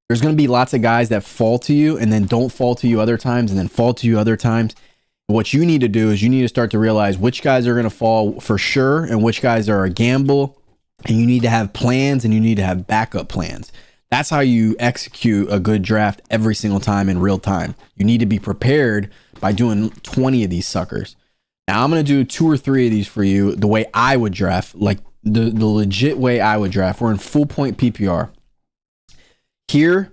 there's going to be lots of guys that fall to you and then don't fall to you other times and then fall to you other times. What you need to do is you need to start to realize which guys are going to fall for sure and which guys are a gamble. And you need to have plans and you need to have backup plans. That's how you execute a good draft every single time in real time. You need to be prepared by doing 20 of these suckers. Now, I'm going to do 2 or 3 of these for you the way I would draft, like the legit way I would draft. We're in full point PPR. Here,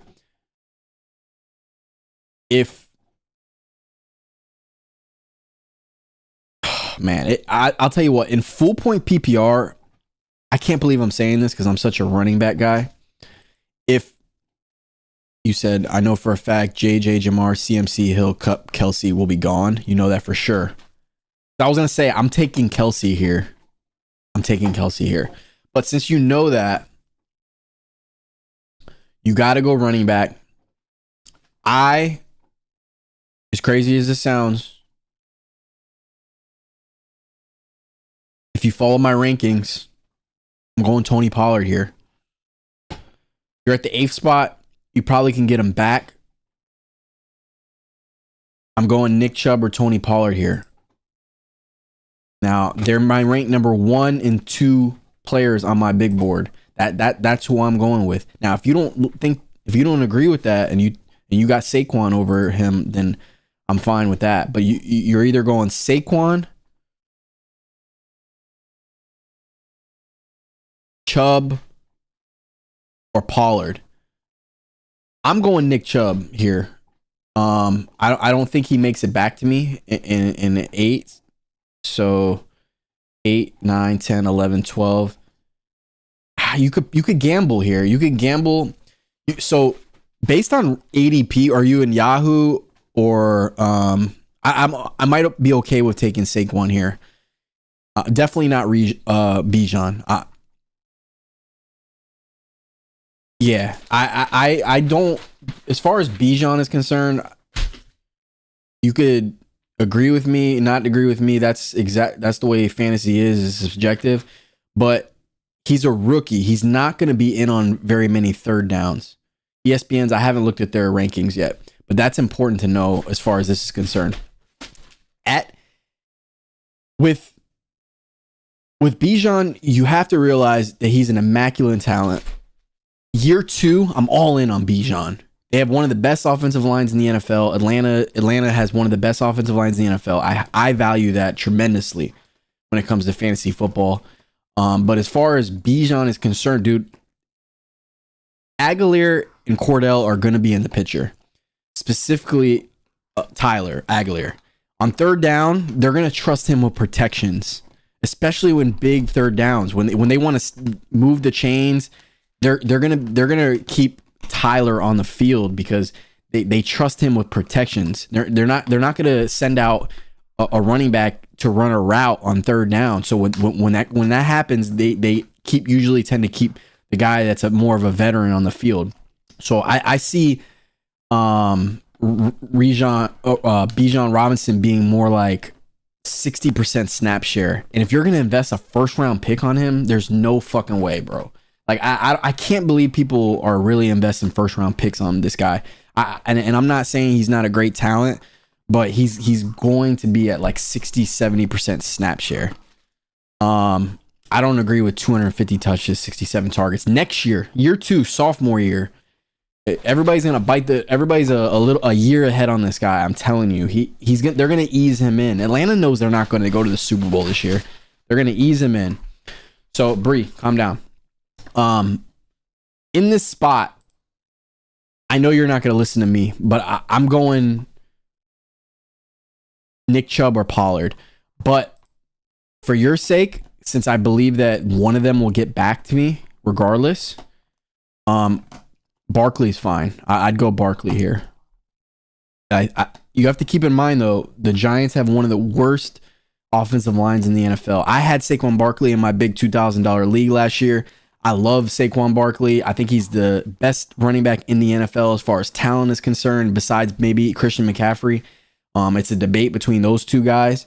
I'll tell you what, in full point PPR, I can't believe I'm saying this because I'm such a running back guy. If you said, I know for a fact, JJ, Jamar, CMC, Hill, Cup, Kelsey will be gone. You know that for sure. I was going to say, I'm taking Kelsey here. But since you know that, you got to go running back. As crazy as this sounds, if you follow my rankings, I'm going Tony Pollard here. You're at the 8th spot. You probably can get him back. I'm going Nick Chubb or Tony Pollard here. Now, they're my rank number 1 and 2 players on my big board. That's who I'm going with. Now, if you don't agree with that and you got Saquon over him, then I'm fine with that. But you're either going Saquon, Chubb, or Pollard. I'm going Nick Chubb here. I don't think he makes it back to me in the 8. So 8, 9, 10, 11, 12. You could gamble here. You could gamble. So based on ADP, are you in Yahoo or I might be okay with taking Saquon here. Definitely not Bijan. Yeah, I don't. As far as Bijan is concerned, you could agree with me, not agree with me. That's the way fantasy is. It's subjective, but he's a rookie. He's not going to be in on very many third downs. ESPN's. I haven't looked at their rankings yet, but that's important to know as far as this is concerned. With Bijan, you have to realize that he's an immaculate talent. Year 2, I'm all in on Bijan. They have one of the best offensive lines in the NFL. Atlanta has one of the best offensive lines in the NFL. I value that tremendously when it comes to fantasy football. But as far as Bijan is concerned, dude, Aguilar and Cordell are going to be in the picture. Specifically, Tyler Aguilar. On third down, they're going to trust him with protections, especially when big third downs. When they want to move the chains, they're gonna keep Tyler on the field because they trust him with protections. They're not gonna send out a running back to run a route on third down. So when that happens, they usually tend to keep the guy that's more of a veteran on the field. So I see Bijan Robinson being more like 60% snap share. And if you're going to invest a first round pick on him, there's no fucking way, bro. Like I can't believe people are really investing first round picks on this guy. And I'm not saying he's not a great talent, but he's going to be at like 60-70% snap share. I don't agree with 250 touches, 67 targets. Next year 2, sophomore year, everybody's gonna everybody's a year ahead on this guy. I'm telling you, they're gonna ease him in. Atlanta knows they're not going to go to the Super Bowl this year. They're gonna ease him in. So Bree, calm down. In this spot, I know you're not gonna listen to me, but I'm going Nick Chubb or Pollard. But for your sake, since I believe that one of them will get back to me regardless, Barkley's fine. I'd go Barkley here. You have to keep in mind, though, the Giants have one of the worst offensive lines in the NFL. I had Saquon Barkley in my big $2,000 league last year. I love Saquon Barkley. I think he's the best running back in the NFL as far as talent is concerned, besides maybe Christian McCaffrey. It's a debate between those two guys.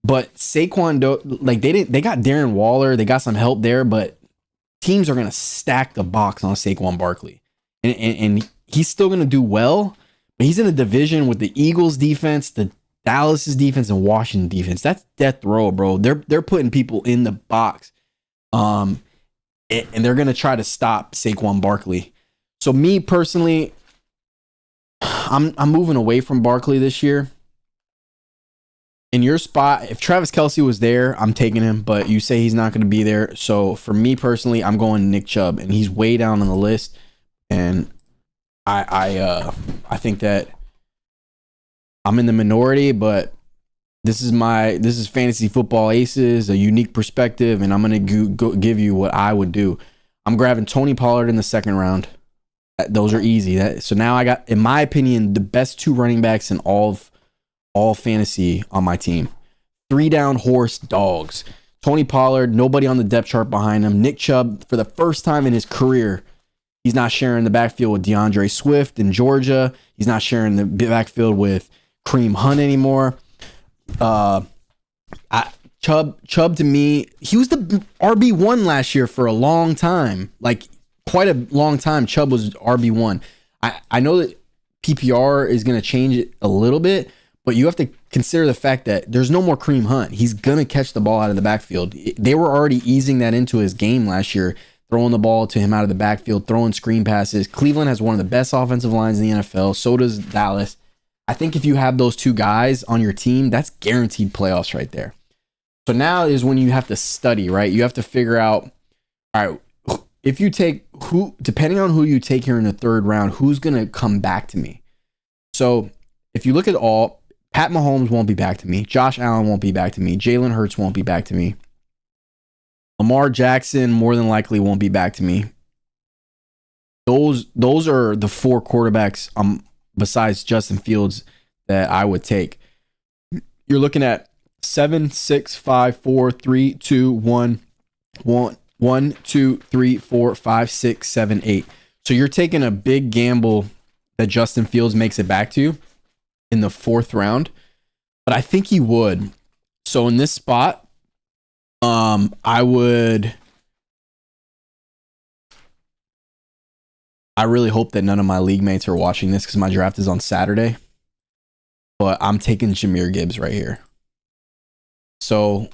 But Saquon, they got Darren Waller. They got some help there, but teams are going to stack the box on Saquon Barkley. And he's still going to do well, but he's in a division with the Eagles defense, the Dallas's defense, and Washington defense. That's death row, bro. They're putting people in the box. And they're going to try to stop Saquon Barkley. So me personally, I'm moving away from Barkley this year. In your spot, if Travis Kelce was there, I'm taking him, but you say he's not going to be there. So for me personally, I'm going Nick Chubb, and he's way down on the list. And I think that I'm in the minority, but this is Fantasy Football Aces, a unique perspective, and I'm going to give you what I would do. I'm grabbing Tony Pollard in the second round. Those are easy. So now I got, in my opinion, the best 2 running backs in all fantasy on my team. 3 down horse dogs. Tony Pollard, nobody on the depth chart behind him. Nick Chubb, for the first time in his career, he's not sharing the backfield with DeAndre Swift in Georgia. He's not sharing the backfield with Kareem Hunt anymore. Chubb to me, he was the RB1 last year for a long time. Like, quite a long time, Chubb was RB1. I know that PPR is going to change it a little bit, but you have to consider the fact that there's no more Kareem Hunt. He's going to catch the ball out of the backfield. They were already easing that into his game last year, throwing the ball to him out of the backfield, throwing screen passes. Cleveland has one of the best offensive lines in the NFL. So does Dallas. I think if you have those 2 guys on your team, that's guaranteed playoffs right there. So now is when you have to study, right? You have to figure out, all right, if you take depending on who you take here in the 3rd round, who's going to come back to me? So if you look at all, Pat Mahomes won't be back to me. Josh Allen won't be back to me. Jalen Hurts won't be back to me. Lamar Jackson more than likely won't be back to me. Those are the 4 quarterbacks besides Justin Fields that I would take. You're looking at 7, 6, 5, 4, 3, 2, 1, 1, 1, 2, 3, 4, 5, 6, 7, 8. So you're taking a big gamble that Justin Fields makes it back to you in the 4th round, but I think he would. So in this spot, I really hope that none of my league mates are watching this because my draft is on Saturday. But I'm taking Jahmyr Gibbs right here. So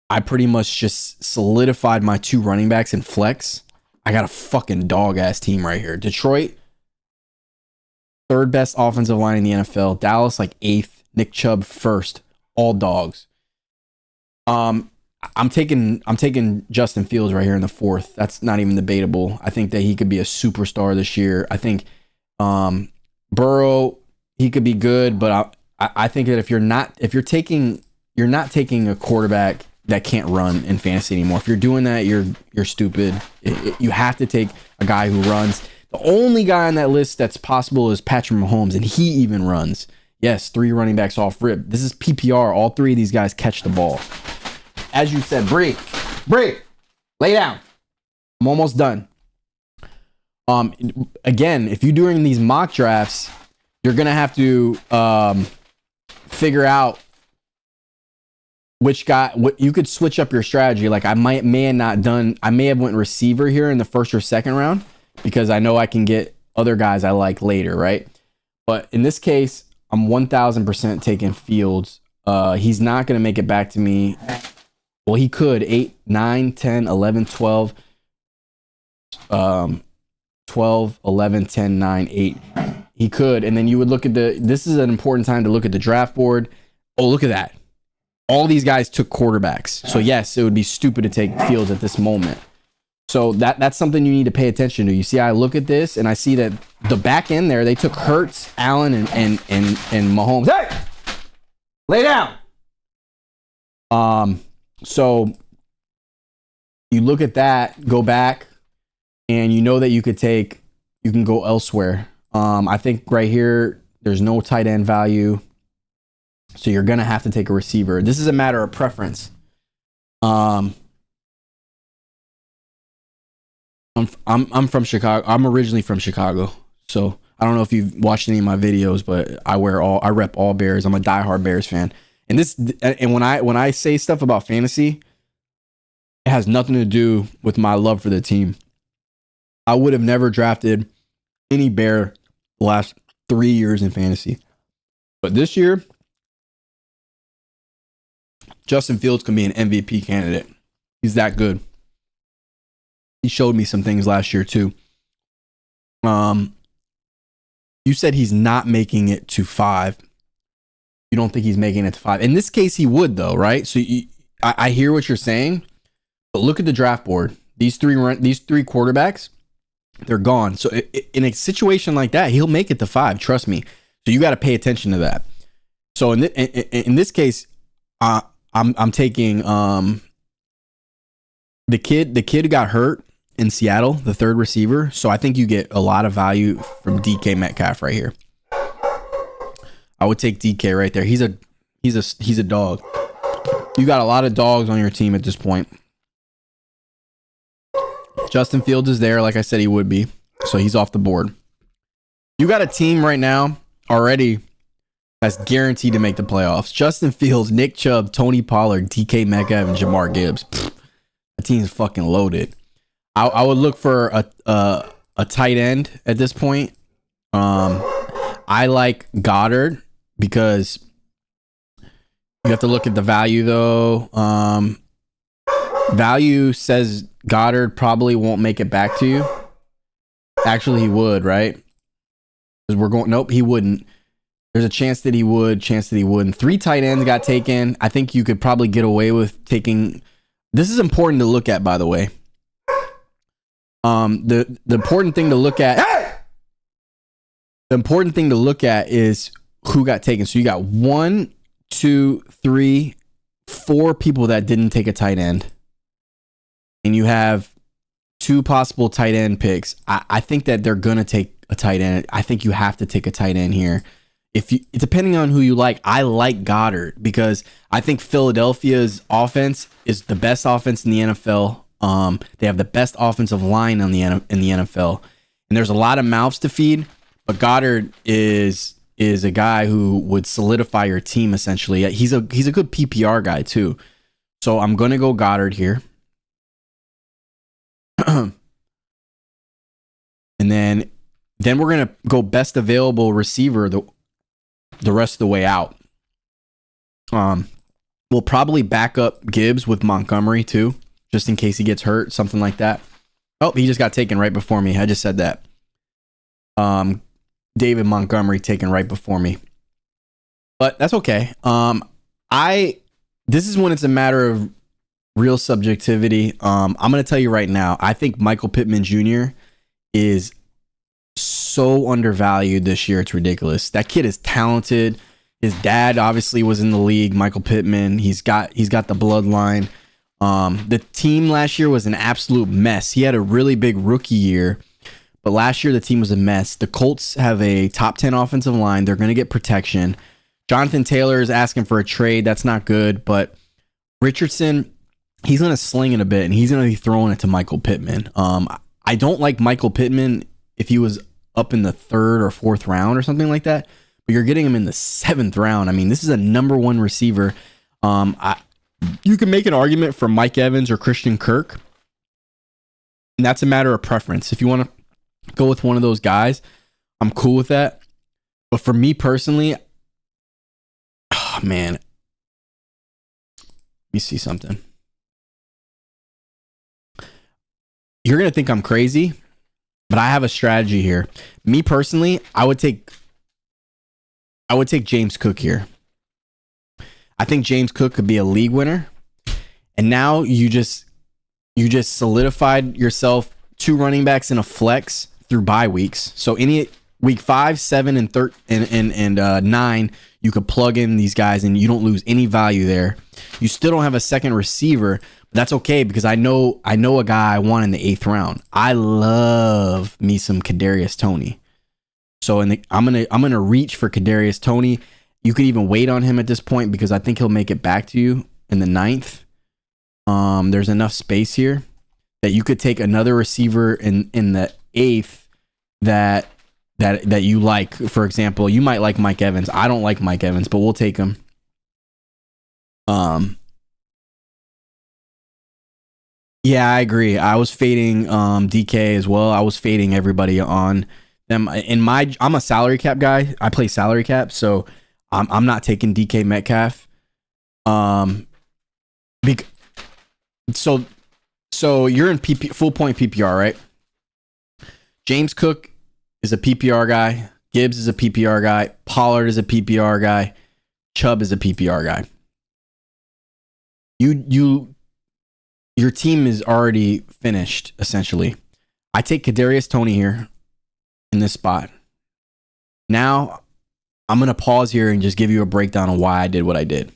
I pretty much just solidified my 2 running backs in flex. I got a fucking dog ass team right here. Detroit, 3rd best offensive line in the NFL. Dallas like 8th. Nick Chubb 1st. All dogs. I'm taking Justin Fields right here in the 4th. That's not even debatable. I think that he could be a superstar this year. I think Burrow, he could be good, but I think that you're not taking a quarterback that can't run in fantasy anymore. If you're doing that, you're stupid. You have to take a guy who runs. The only guy on that list that's possible is Patrick Mahomes, and he even runs. Yes, 3 running backs off rip. This is PPR. All 3 of these guys catch the ball. As you said, Bree, lay down. I'm almost done. Again, if you're doing these mock drafts, you're gonna have to figure out which guy. What you could switch up your strategy. Like I may have went receiver here in the 1st or 2nd round because I know I can get other guys I like later, right? But in this case, I'm 1000% taking Fields. He's not gonna make it back to me. Well, he could 8, 9, 10, 11, 12, 12, 11, 10, 9, 8. He could. And then you would look at this is an important time to look at the draft board. Oh, look at that. All these guys took quarterbacks. So yes, it would be stupid to take Fields at this moment. So that's something you need to pay attention to. You see, I look at this and I see that the back end there, they took Hurts, Allen, and Mahomes. Hey! Lay down. So you look at that, go back, and you know that you can go elsewhere. I think right here, there's no tight end value. So you're going to have to take a receiver. This is a matter of preference. I'm from Chicago. I'm originally from Chicago. So I don't know if you've watched any of my videos, but I rep all Bears. I'm a diehard Bears fan. And when I say stuff about fantasy, it has nothing to do with my love for the team. I would have never drafted any Bear the last 3 years in fantasy. But this year, Justin Fields can be an MVP candidate. He's that good. He showed me some things last year too. You said he's not making it to 5. You don't think he's making it to 5. In this case, he would though, right? So I hear what you're saying, but look at the draft board. These three quarterbacks, they're gone. So in a situation like that, he'll make it to 5. Trust me. So you got to pay attention to that. So in this case, I'm taking the kid who got hurt in Seattle, the 3rd receiver. So I think you get a lot of value from DK Metcalf right here. I would take DK right there. He's a dog. You got a lot of dogs on your team at this point. Justin Fields is there, like I said he would be. So he's off the board. You got a team right now already that's guaranteed to make the playoffs. Justin Fields, Nick Chubb, Tony Pollard, DK Metcalf, and Jamar Gibbs. The team's fucking loaded. I would look for a tight end at this point. I like Goddard because you have to look at the value though. Value says Goddard probably won't make it back to you. Actually, he would, right? Because nope, he wouldn't. There's a chance that he would, chance that he wouldn't. 3 tight ends got taken. I think you could probably get away with taking. This is important to look at, by the way. The important thing to look at. Hey! The important thing to look at is who got taken. So you got 1, 2, 3, 4 people that didn't take a tight end, and you have 2 possible tight end picks. I think that they're gonna take a tight end. I think you have to take a tight end here. if you, depending on who you like, I like Goddard because I think Philadelphia's offense is the best offense in the NFL. They have the best offensive line in the NFL, and there's a lot of mouths to feed. But Goddard is a guy who would solidify your team essentially. He's a good PPR guy too. So I'm gonna go Goddard here, and then we're gonna go best available receiver the rest of the way out. We'll probably back up Gibbs with Montgomery too, just in case he gets hurt, something like that. Oh, he just got taken right before me. I just said that. David Montgomery taken right before me, but that's okay. This is when it's a matter of real subjectivity. I'm gonna tell you right now, I think Michael Pittman Jr. is so undervalued this year. It's ridiculous. That kid is talented. His dad obviously was in the league, Michael Pittman. He's got the bloodline. The team last year was an absolute mess. He had a really big rookie year, but last year the team was a mess. The Colts have a top 10 offensive line. They're going to get protection. Jonathan Taylor is asking for a trade. That's not good, but Richardson, he's going to sling it a bit and he's going to be throwing it to Michael Pittman. I don't like Michael Pittman if he was up in the 3rd or 4th round or something like that, but you're getting him in the 7th round. I mean, this is a number 1 receiver. You can make an argument for Mike Evans or Christian Kirk, and that's a matter of preference. If you want to go with one of those guys, I'm cool with that. But for me personally, oh man, let me see something. You're going to think I'm crazy, but I have a strategy here. Me personally, I would take James Cook here. I think James Cook could be a league winner. And now you just solidified yourself 2 running backs in a flex through bye weeks. So any week 5, 7, and 9, you could plug in these guys and you don't lose any value there. You still don't have a second receiver. That's okay because I know a guy I want in the 8th round. I love me some Kadarius Toney. So I'm gonna reach for Kadarius Toney. You could even wait on him at this point because I think he'll make it back to you in the 9th. There's enough space here that you could take another receiver in the 8th that you like. For example, you might like Mike Evans. I don't like Mike Evans, but we'll take him. Yeah, I agree. I was fading DK as well. I was fading everybody on them. I'm a salary cap guy. I play salary cap, so I'm not taking DK Metcalf. So you're in full point PPR, right? James Cook is a PPR guy. Gibbs is a PPR guy. Pollard is a PPR guy. Chubb is a PPR guy. Your team is already finished, essentially. I take Kadarius Toney here in this spot. Now, I'm going to pause here and just give you a breakdown of why I did what I did.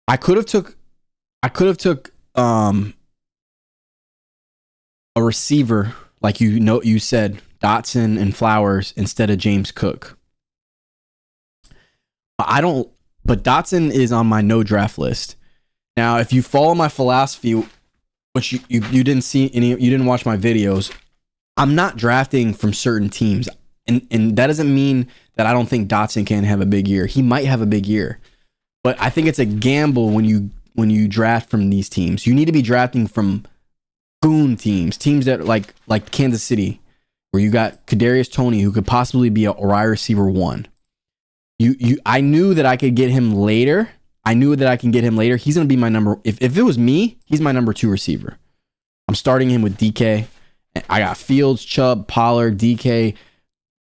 I could have took a receiver, like you said, Dotson and Flowers instead of James Cook. But Dotson is on my no draft list. Now, if you follow my philosophy, which you didn't see any, you didn't watch my videos, I'm not drafting from certain teams. And that doesn't mean that I don't think Dotson can have a big year. He might have a big year. But I think it's a gamble when you draft from these teams. You need to be drafting from boom teams that like Kansas City, where you got Kadarius Toney, who could possibly be a wide receiver 1. I knew that I could get him later. He's going to be my number. If it was me, he's my number 2 receiver. I'm starting him with DK. I got Fields, Chubb, Pollard, DK,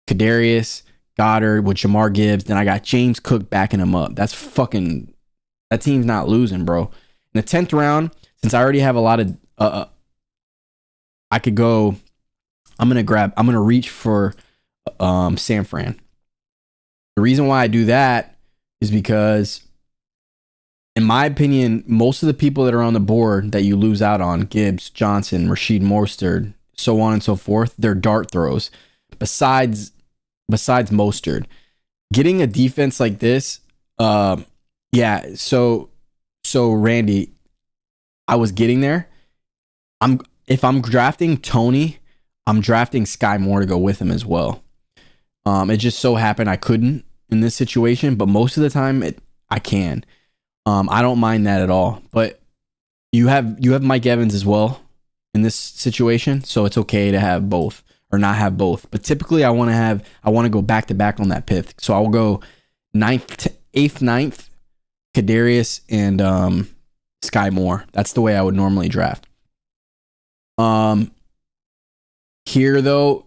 Kadarius, Goddard with Jamar Gibbs. Then I got James Cook backing him up. That team's not losing, bro. In the 10th round, since I already have a lot of, I could go, I'm going to reach for San Fran. The reason why I do that is because, in my opinion, most of the people that are on the board that you lose out on, Gibbs, Johnson, Rasheed Mostert, so on and so forth, they're dart throws. Besides Mostert, getting a defense like this, yeah. So Randy, I was getting there. If I'm drafting Tony, I'm drafting Sky Moore to go with him as well. It just so happened I couldn't in this situation, but most of the time I can. I don't mind that at all. But you have Mike Evans as well in this situation, so it's okay to have both or not have both. But typically, I want to go back to back on that pick. So I'll go eighth, ninth, Kadarius and Sky Moore. That's the way I would normally draft. Here though,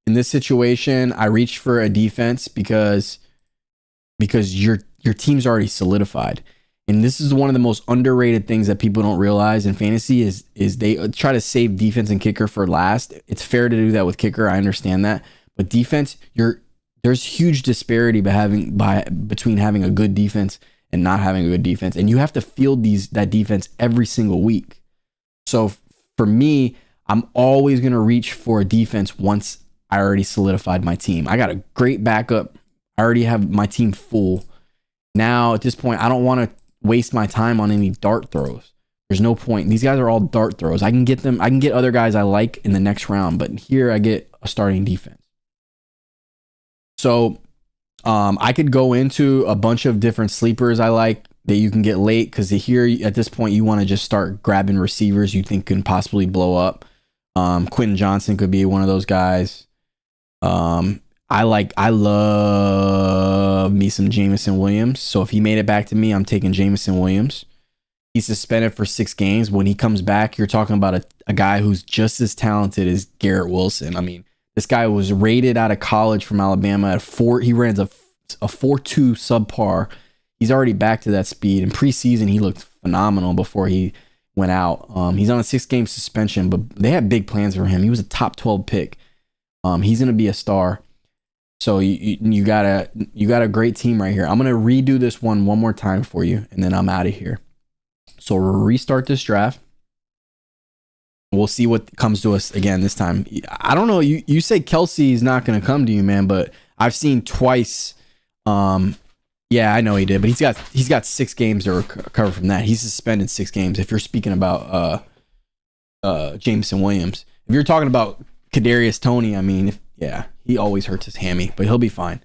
in this situation, I reached for a defense because your team's already solidified. And this is one of the most underrated things that people don't realize in fantasy is they try to save defense and kicker for last. It's fair to do that with kicker. I understand that. But defense, there's huge disparity between having a good defense and not having a good defense. And you have to field that defense every single week. So for me, I'm always going to reach for a defense once I already solidified my team. I got a great backup. I already have my team full. Now at this point, I don't want to waste my time on any dart throws. There's no point. These guys are all dart throws. I can get other guys I like in the next round, but here I get a starting defense. So I could go into a bunch of different sleepers I like that you can get late, because here at this point you want to just start grabbing receivers you think can possibly blow up. Quentin Johnson could be one of those guys. I love me some Jameson Williams. So if he made it back to me, I'm taking Jameson Williams. He's suspended for 6 games. When he comes back, you're talking about a guy who's just as talented as Garrett Wilson. I mean, this guy was rated out of college from Alabama at 4. He ran a 4.2 subpar. He's already back to that speed. In preseason, he looked phenomenal before he went out. He's on a 6-game suspension, but they had big plans for him. He was a top 12 pick. He's going to be a star. So you got a great team right here. I'm going to redo this one more time for you, and then I'm out of here. So we'll restart this draft. We'll see what comes to us again this time. I don't know. You say Kelsey's not going to come to you, man, but I've seen twice. Yeah, I know he did, but he's got 6 games to recover from that. He's suspended 6 games. If you're speaking about Jameson Williams, if you're talking about Kadarius Toney, I mean, he always hurts his hammy, but he'll be fine.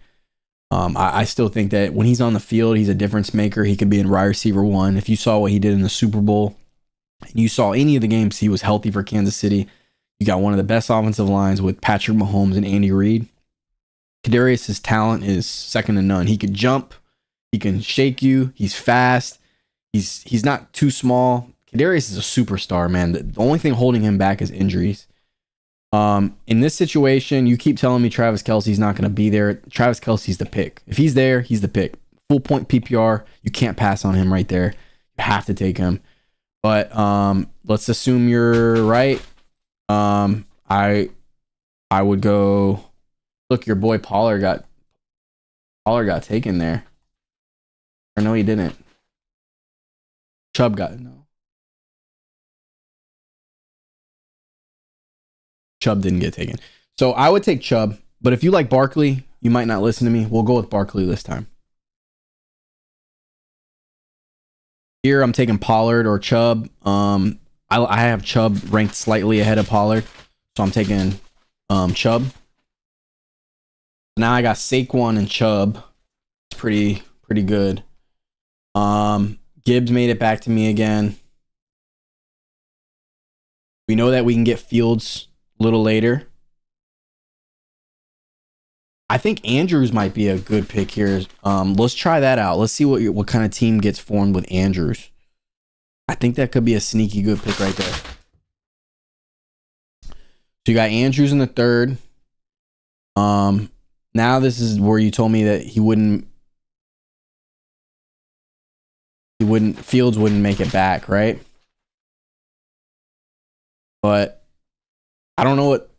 I still think that when he's on the field, he's a difference maker. He could be in wide receiver 1. If you saw what he did in the Super Bowl, and you saw any of the games he was healthy for Kansas City, you got one of the best offensive lines with Patrick Mahomes and Andy Reid. Kadarius' talent is second to none. He could jump. He can shake you. He's fast. He's not too small. Kadarius is a superstar, man. The only thing holding him back is injuries. In this situation, you keep telling me Travis Kelce's not going to be there. Travis Kelce's the pick. If he's there, he's the pick. Full point PPR. You can't pass on him right there. You have to take him. But let's assume you're right. I would go. Look, your boy Pollard got taken there. Or no, he didn't. Chubb got no. Chubb didn't get taken. So I would take Chubb, but if you like Barkley, you might not listen to me. We'll go with Barkley this time. Here I'm taking Pollard or Chubb. I have Chubb ranked slightly ahead of Pollard, so I'm taking Chubb. Now I got Saquon and Chubb. It's pretty good. Gibbs made it back to me again. We know that we can get Fields a little later. I think Andrews might be a good pick here. Let's try that out. Let's see what kind of team gets formed with Andrews. I think that could be a sneaky good pick right there. So you got Andrews in the 3rd. Now this is where you told me that Fields wouldn't make it back, right? But I don't know what.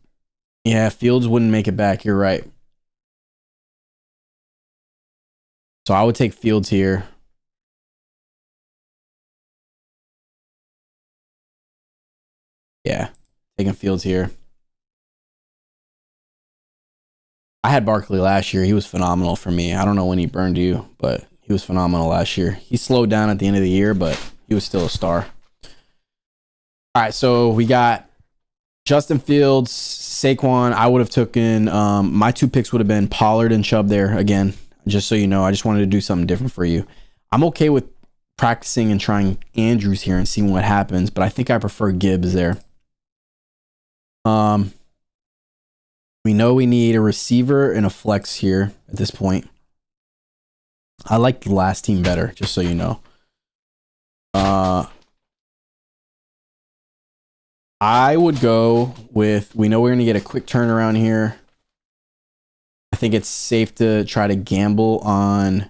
Yeah, Fields wouldn't make it back. You're right. So I would take Fields here. Yeah, taking Fields here. I had Barkley last year. He was phenomenal for me. I don't know when he burned you, but he was phenomenal last year. He slowed down at the end of the year, but he was still a star. All right, so we got Justin Fields, Saquon. I would have taken my 2 picks would have been Pollard and Chubb there again. Just so you know, I just wanted to do something different for you. I'm okay with practicing and trying Andrews here and seeing what happens, but I think I prefer Gibbs there. We know we need a receiver and a flex here at this point. I like the last team better, just so you know. I would go with, we know we're going to get a quick turnaround here. I think it's safe to try to gamble on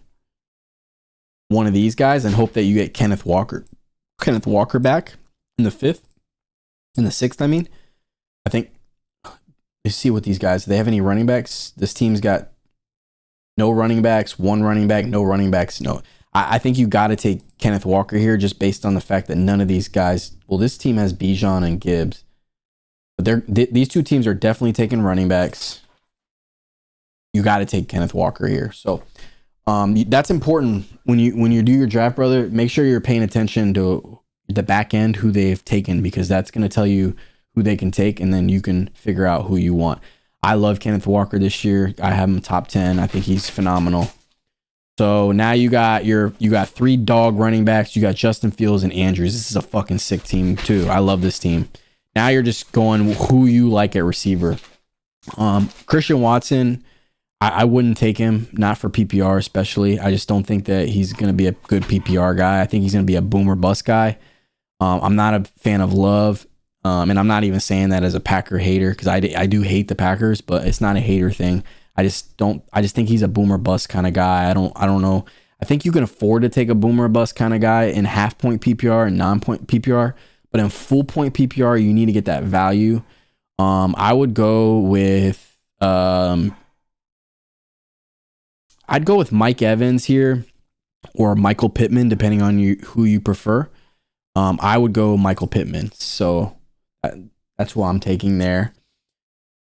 one of these guys and hope that you get Kenneth Walker back in the 6th, I mean. I think, let's see what these guys, do they have any running backs? This team's got no running backs, 1 running back, no running backs, no. I think you got to take Kenneth Walker here just based on the fact that none of these guys, well, this team has Bijan and Gibbs. But these 2 teams are definitely taking running backs. You got to take Kenneth Walker here. So that's important when you do your draft, brother. Make sure you're paying attention to the back end, who they've taken, because that's going to tell you who they can take, and then you can figure out who you want. I love Kenneth Walker this year. I have him top 10. I think he's phenomenal. So now you got 3 dog running backs. You got Justin Fields and Andrews. This is a fucking sick team too. I love this team. Now you're just going who you like at receiver. Christian Watson, I wouldn't take him, not for PPR especially. I just don't think that he's going to be a good PPR guy. I think he's going to be a boomer bust guy. I'm not a fan of Love, and I'm not even saying that as a Packer hater, because I do hate the Packers, but it's not a hater thing. I just think he's a boomer bust kind of guy. I don't know. I think you can afford to take a boomer bust kind of guy in half point PPR and non-point PPR, but in full point PPR, you need to get that value. I would go with I'd go with Mike Evans here or Michael Pittman, depending on who you prefer. I would go Michael Pittman. So that's what I'm taking there.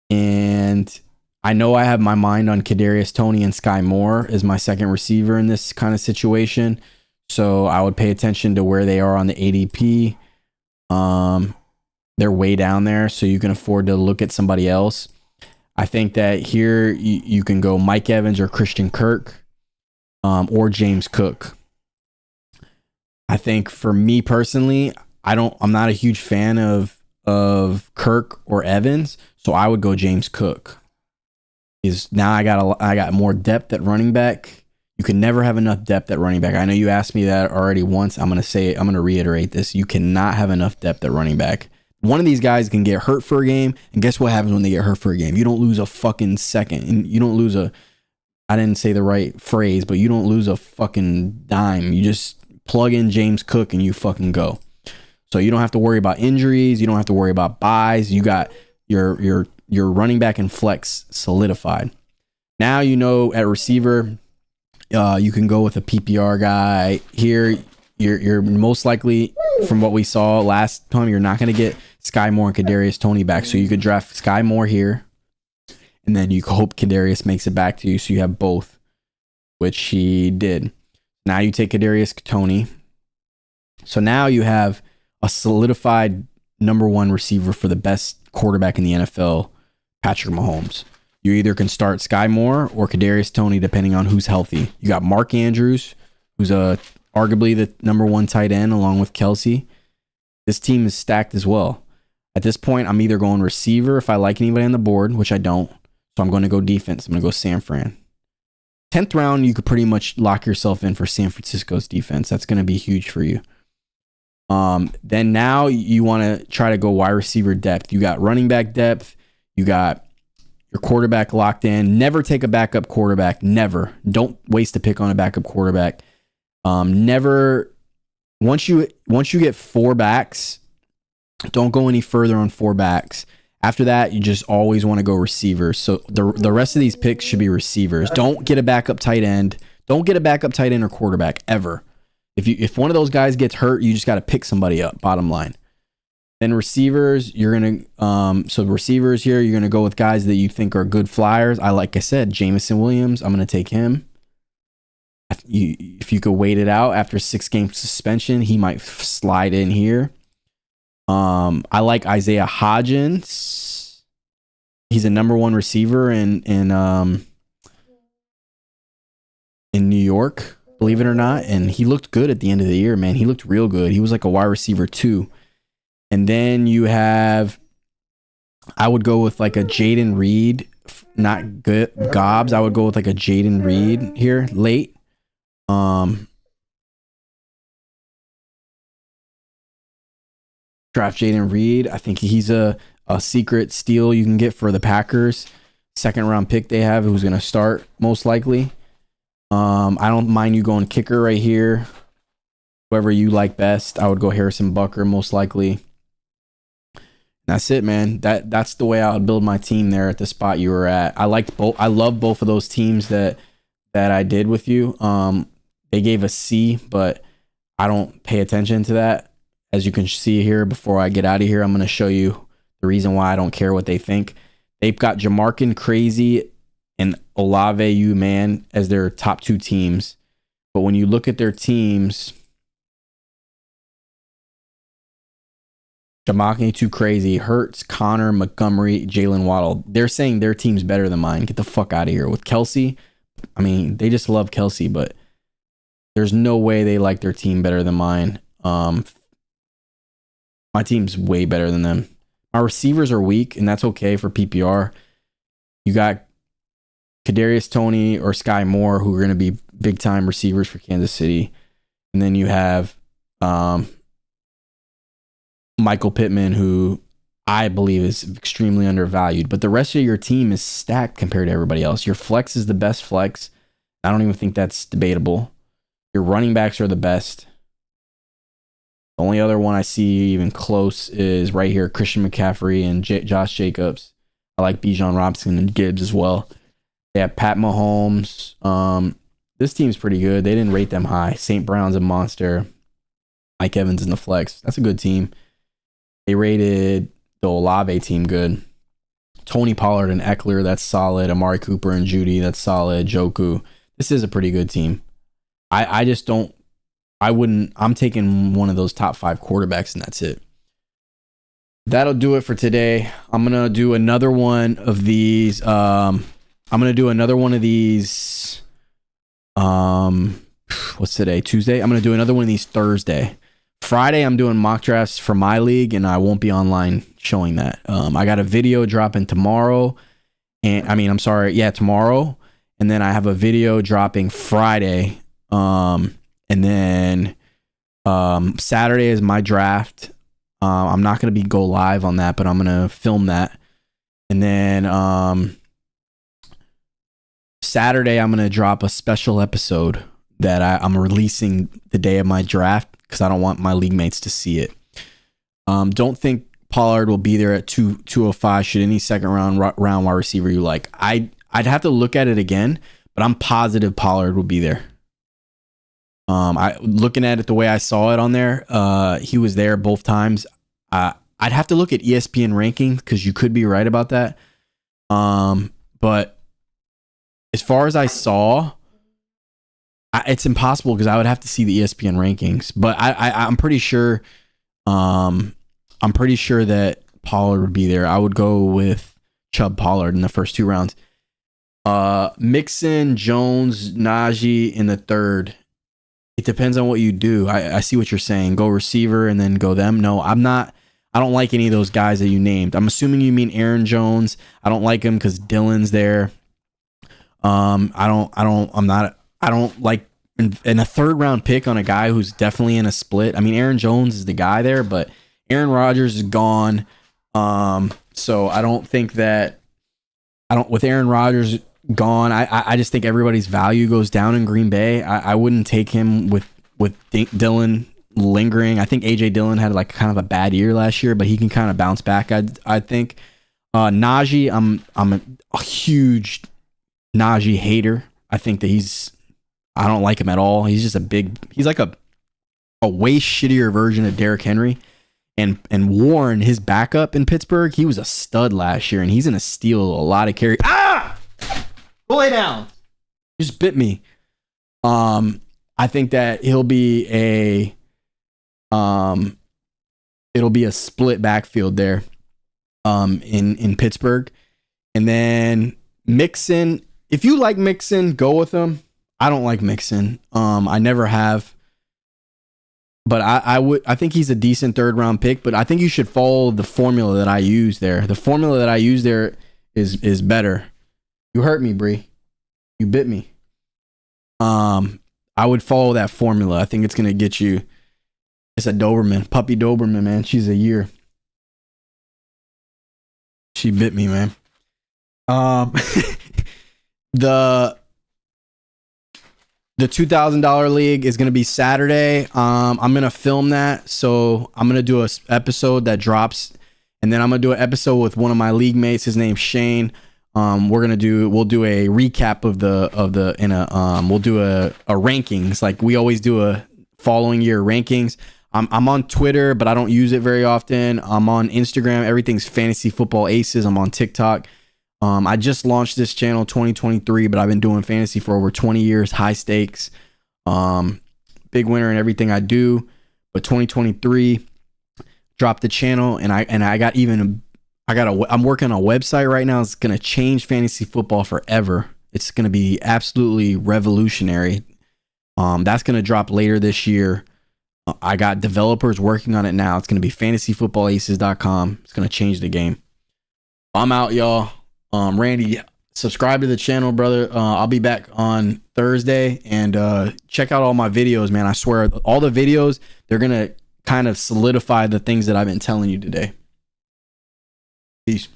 And I know I have my mind on Kadarius Toney and Sky Moore as my second receiver in this kind of situation. So I would pay attention to where they are on the ADP. They're way down there, so you can afford to look at somebody else. I think that here you can go Mike Evans or Christian Kirk, or James Cook. I think for me personally, I'm not a huge fan of Kirk or Evans, so I would go James Cook. Now I got more depth at running back. You can never have enough depth at running back. I know you asked me that already once. I'm going to reiterate this. You cannot have enough depth at running back. One of these guys can get hurt for a game, and guess what happens when they get hurt for a game? You don't lose a fucking second, and you don't lose I didn't say the right phrase, but you don't lose a fucking dime. You just plug in James Cook and you fucking go. So you don't have to worry about injuries. You don't have to worry about buys. You got your running back and flex solidified. Now you know at receiver, you can go with a PPR guy here. You're most likely, from what we saw last time, you're not going to get Sky Moore and Kadarius Toney back. So you could draft Sky Moore here, and then you hope Kadarius makes it back to you, so you have both, which he did. Now you take Kadarius Toney. So now you have a solidified number 1 receiver for the best quarterback in the NFL, Patrick Mahomes. You either can start Sky Moore or Kadarius Toney, depending on who's healthy. You got Mark Andrews, who's arguably the number 1 tight end along with Kelsey. This team is stacked as well. At this point, I'm either going receiver if I like anybody on the board, which I don't. So I'm going to go defense. I'm going to go San Fran. 10th round, you could pretty much lock yourself in for San Francisco's defense. That's going to be huge for you. Then now you want to try to go wide receiver depth. You got running back depth. You got your quarterback locked in. Never take a backup quarterback. Never. Don't waste a pick on a backup quarterback. Never. Once you get 4 backs, don't go any further on 4 backs. After that, you just always want to go receivers. So the rest of these picks should be receivers. Don't get a backup tight end. Don't get a backup tight end or quarterback ever. If one of those guys gets hurt, you just got to pick somebody up. Bottom line. Then receivers, you're gonna so receivers here, you're gonna go with guys that you think are good flyers. Like I said, Jamison Williams, I'm gonna take him. If you could wait it out after 6-game suspension, he might slide in here. I like Isaiah Hodgins. He's a number 1 receiver in New York, believe it or not, and he looked good at the end of the year, man. He looked real good. He was like a wide receiver 2. And then you have, I would go with like a Jaden Reed, not good Gobbs. I would go with like a Jaden Reed here late. Draft Jaden Reed. I think he's a secret steal you can get for the Packers. 2nd round pick they have, who's going to start most likely. I don't mind you going kicker right here. Whoever you like best. I would go Harrison Bucker most likely. That's it, man. That's the way I would build my team there at the spot you were at. I love both of those teams that I did with you. They gave a C, but I don't pay attention to that. As you can see here, before I get out of here, I'm going to show you the reason why I don't care what they think. They've got Jamarcin Crazy and Olave U-Man as their top 2 teams. But when you look at their teams, Jamarcin too crazy, Hurts, Connor, Montgomery, Jalen Waddle. They're saying their team's better than mine. Get the fuck out of here. With Kelsey, I mean, they just love Kelsey, but there's no way they like their team better than mine. My team's way better than them. My receivers are weak, and that's okay for PPR. You got Kadarius Toney or Sky Moore, who are going to be big-time receivers for Kansas City. And then you have Michael Pittman, who I believe is extremely undervalued. But the rest of your team is stacked compared to everybody else. Your flex is the best flex. I don't even think that's debatable. Your running backs are the best. The only other one I see even close is right here, Christian McCaffrey and Josh Jacobs. I like Bijan Robinson and Gibbs as well. They have Pat Mahomes. This team's pretty good. They didn't rate them high. St. Brown's a monster. Mike Evans in the flex. That's a good team. They rated the Olave team good. Tony Pollard and Eckler, that's solid. Amari Cooper and Judy, that's solid. Joku. This is a pretty good team. I'm taking one of those top 5 quarterbacks, and that's it. That'll do it for today. I'm going to do another one of these. What's today? Tuesday? I'm going to do another one of these Thursday. Friday, I'm doing mock drafts for my league, and I won't be online showing that. I got a video dropping tomorrow. Tomorrow. And then I have a video dropping Friday. And then Saturday is my draft. I'm not going to go live on that, but I'm going to film that. And then Saturday, I'm going to drop a special episode that I'm releasing the day of my draft because I don't want my league mates to see it. Don't think Pollard will be there at 205 should any second round wide receiver you like. I'd have to look at it again, but I'm positive Pollard will be there. Looking at it the way I saw it on there, he was there both times. I'd have to look at ESPN ranking because you could be right about that. But as far as I saw, it's impossible because I would have to see the ESPN rankings. But I'm pretty sure. I'm pretty sure that Pollard would be there. I would go with Chubb Pollard in the first 2 rounds. Mixon, Jones, Najee in the third. It depends on what you do. I see what you're saying. Go receiver and then go them. No, I don't like any of those guys that you named. I'm assuming you mean Aaron Jones. I don't like him because Dylan's there. I don't like in a 3rd round pick on a guy who's definitely in a split. I mean, Aaron Jones is the guy there, but Aaron Rodgers is gone. So I don't think that with Aaron Rodgers gone, I just think everybody's value goes down in Green Bay. I wouldn't take him with Dylan lingering. I think AJ Dillon had like kind of a bad year last year, but he can kind of bounce back. I think Najee, I'm a huge Najee hater. I think that I don't like him at all. He's just he's like a way shittier version of Derrick Henry. And Warren, his backup in Pittsburgh, he was a stud last year, and he's gonna steal a lot of carries. Go lay down. Just bit me. I think that it'll be a split backfield there in Pittsburgh. And then Mixon, if you like Mixon, go with him. I don't like Mixon. I never have. But I think he's a decent 3rd round pick, but I think you should follow the formula that I use there. The formula that I use there is better. You hurt me, Bree. You bit me. I would follow that formula. I think it's gonna get you. It's a Doberman, puppy Doberman, man. She's a year. She bit me, man. The $2,000 league is gonna be Saturday. I'm gonna film that, so I'm gonna do a episode that drops, and then I'm gonna do an episode with one of my league mates. His name's Shane. We'll do a recap we'll do a rankings, like we always do a following year rankings. I'm on Twitter, but I don't use it very often. I'm on Instagram. Everything's Fantasy Football Aces. I'm on TikTok. I just launched this channel 2023, but I've been doing fantasy for over 20 years, high stakes, big winner in everything I do. But 2023 dropped the channel, and I'm working on a website right now. It's going to change fantasy football forever. It's going to be absolutely revolutionary. That's going to drop later this year. I got developers working on it now. It's going to be fantasyfootballaces.com. It's going to change the game. I'm out, y'all. Randy, subscribe to the channel, brother. I'll be back on Thursday, and check out all my videos, man. I swear, all the videos, they're going to kind of solidify the things that I've been telling you today. Peace.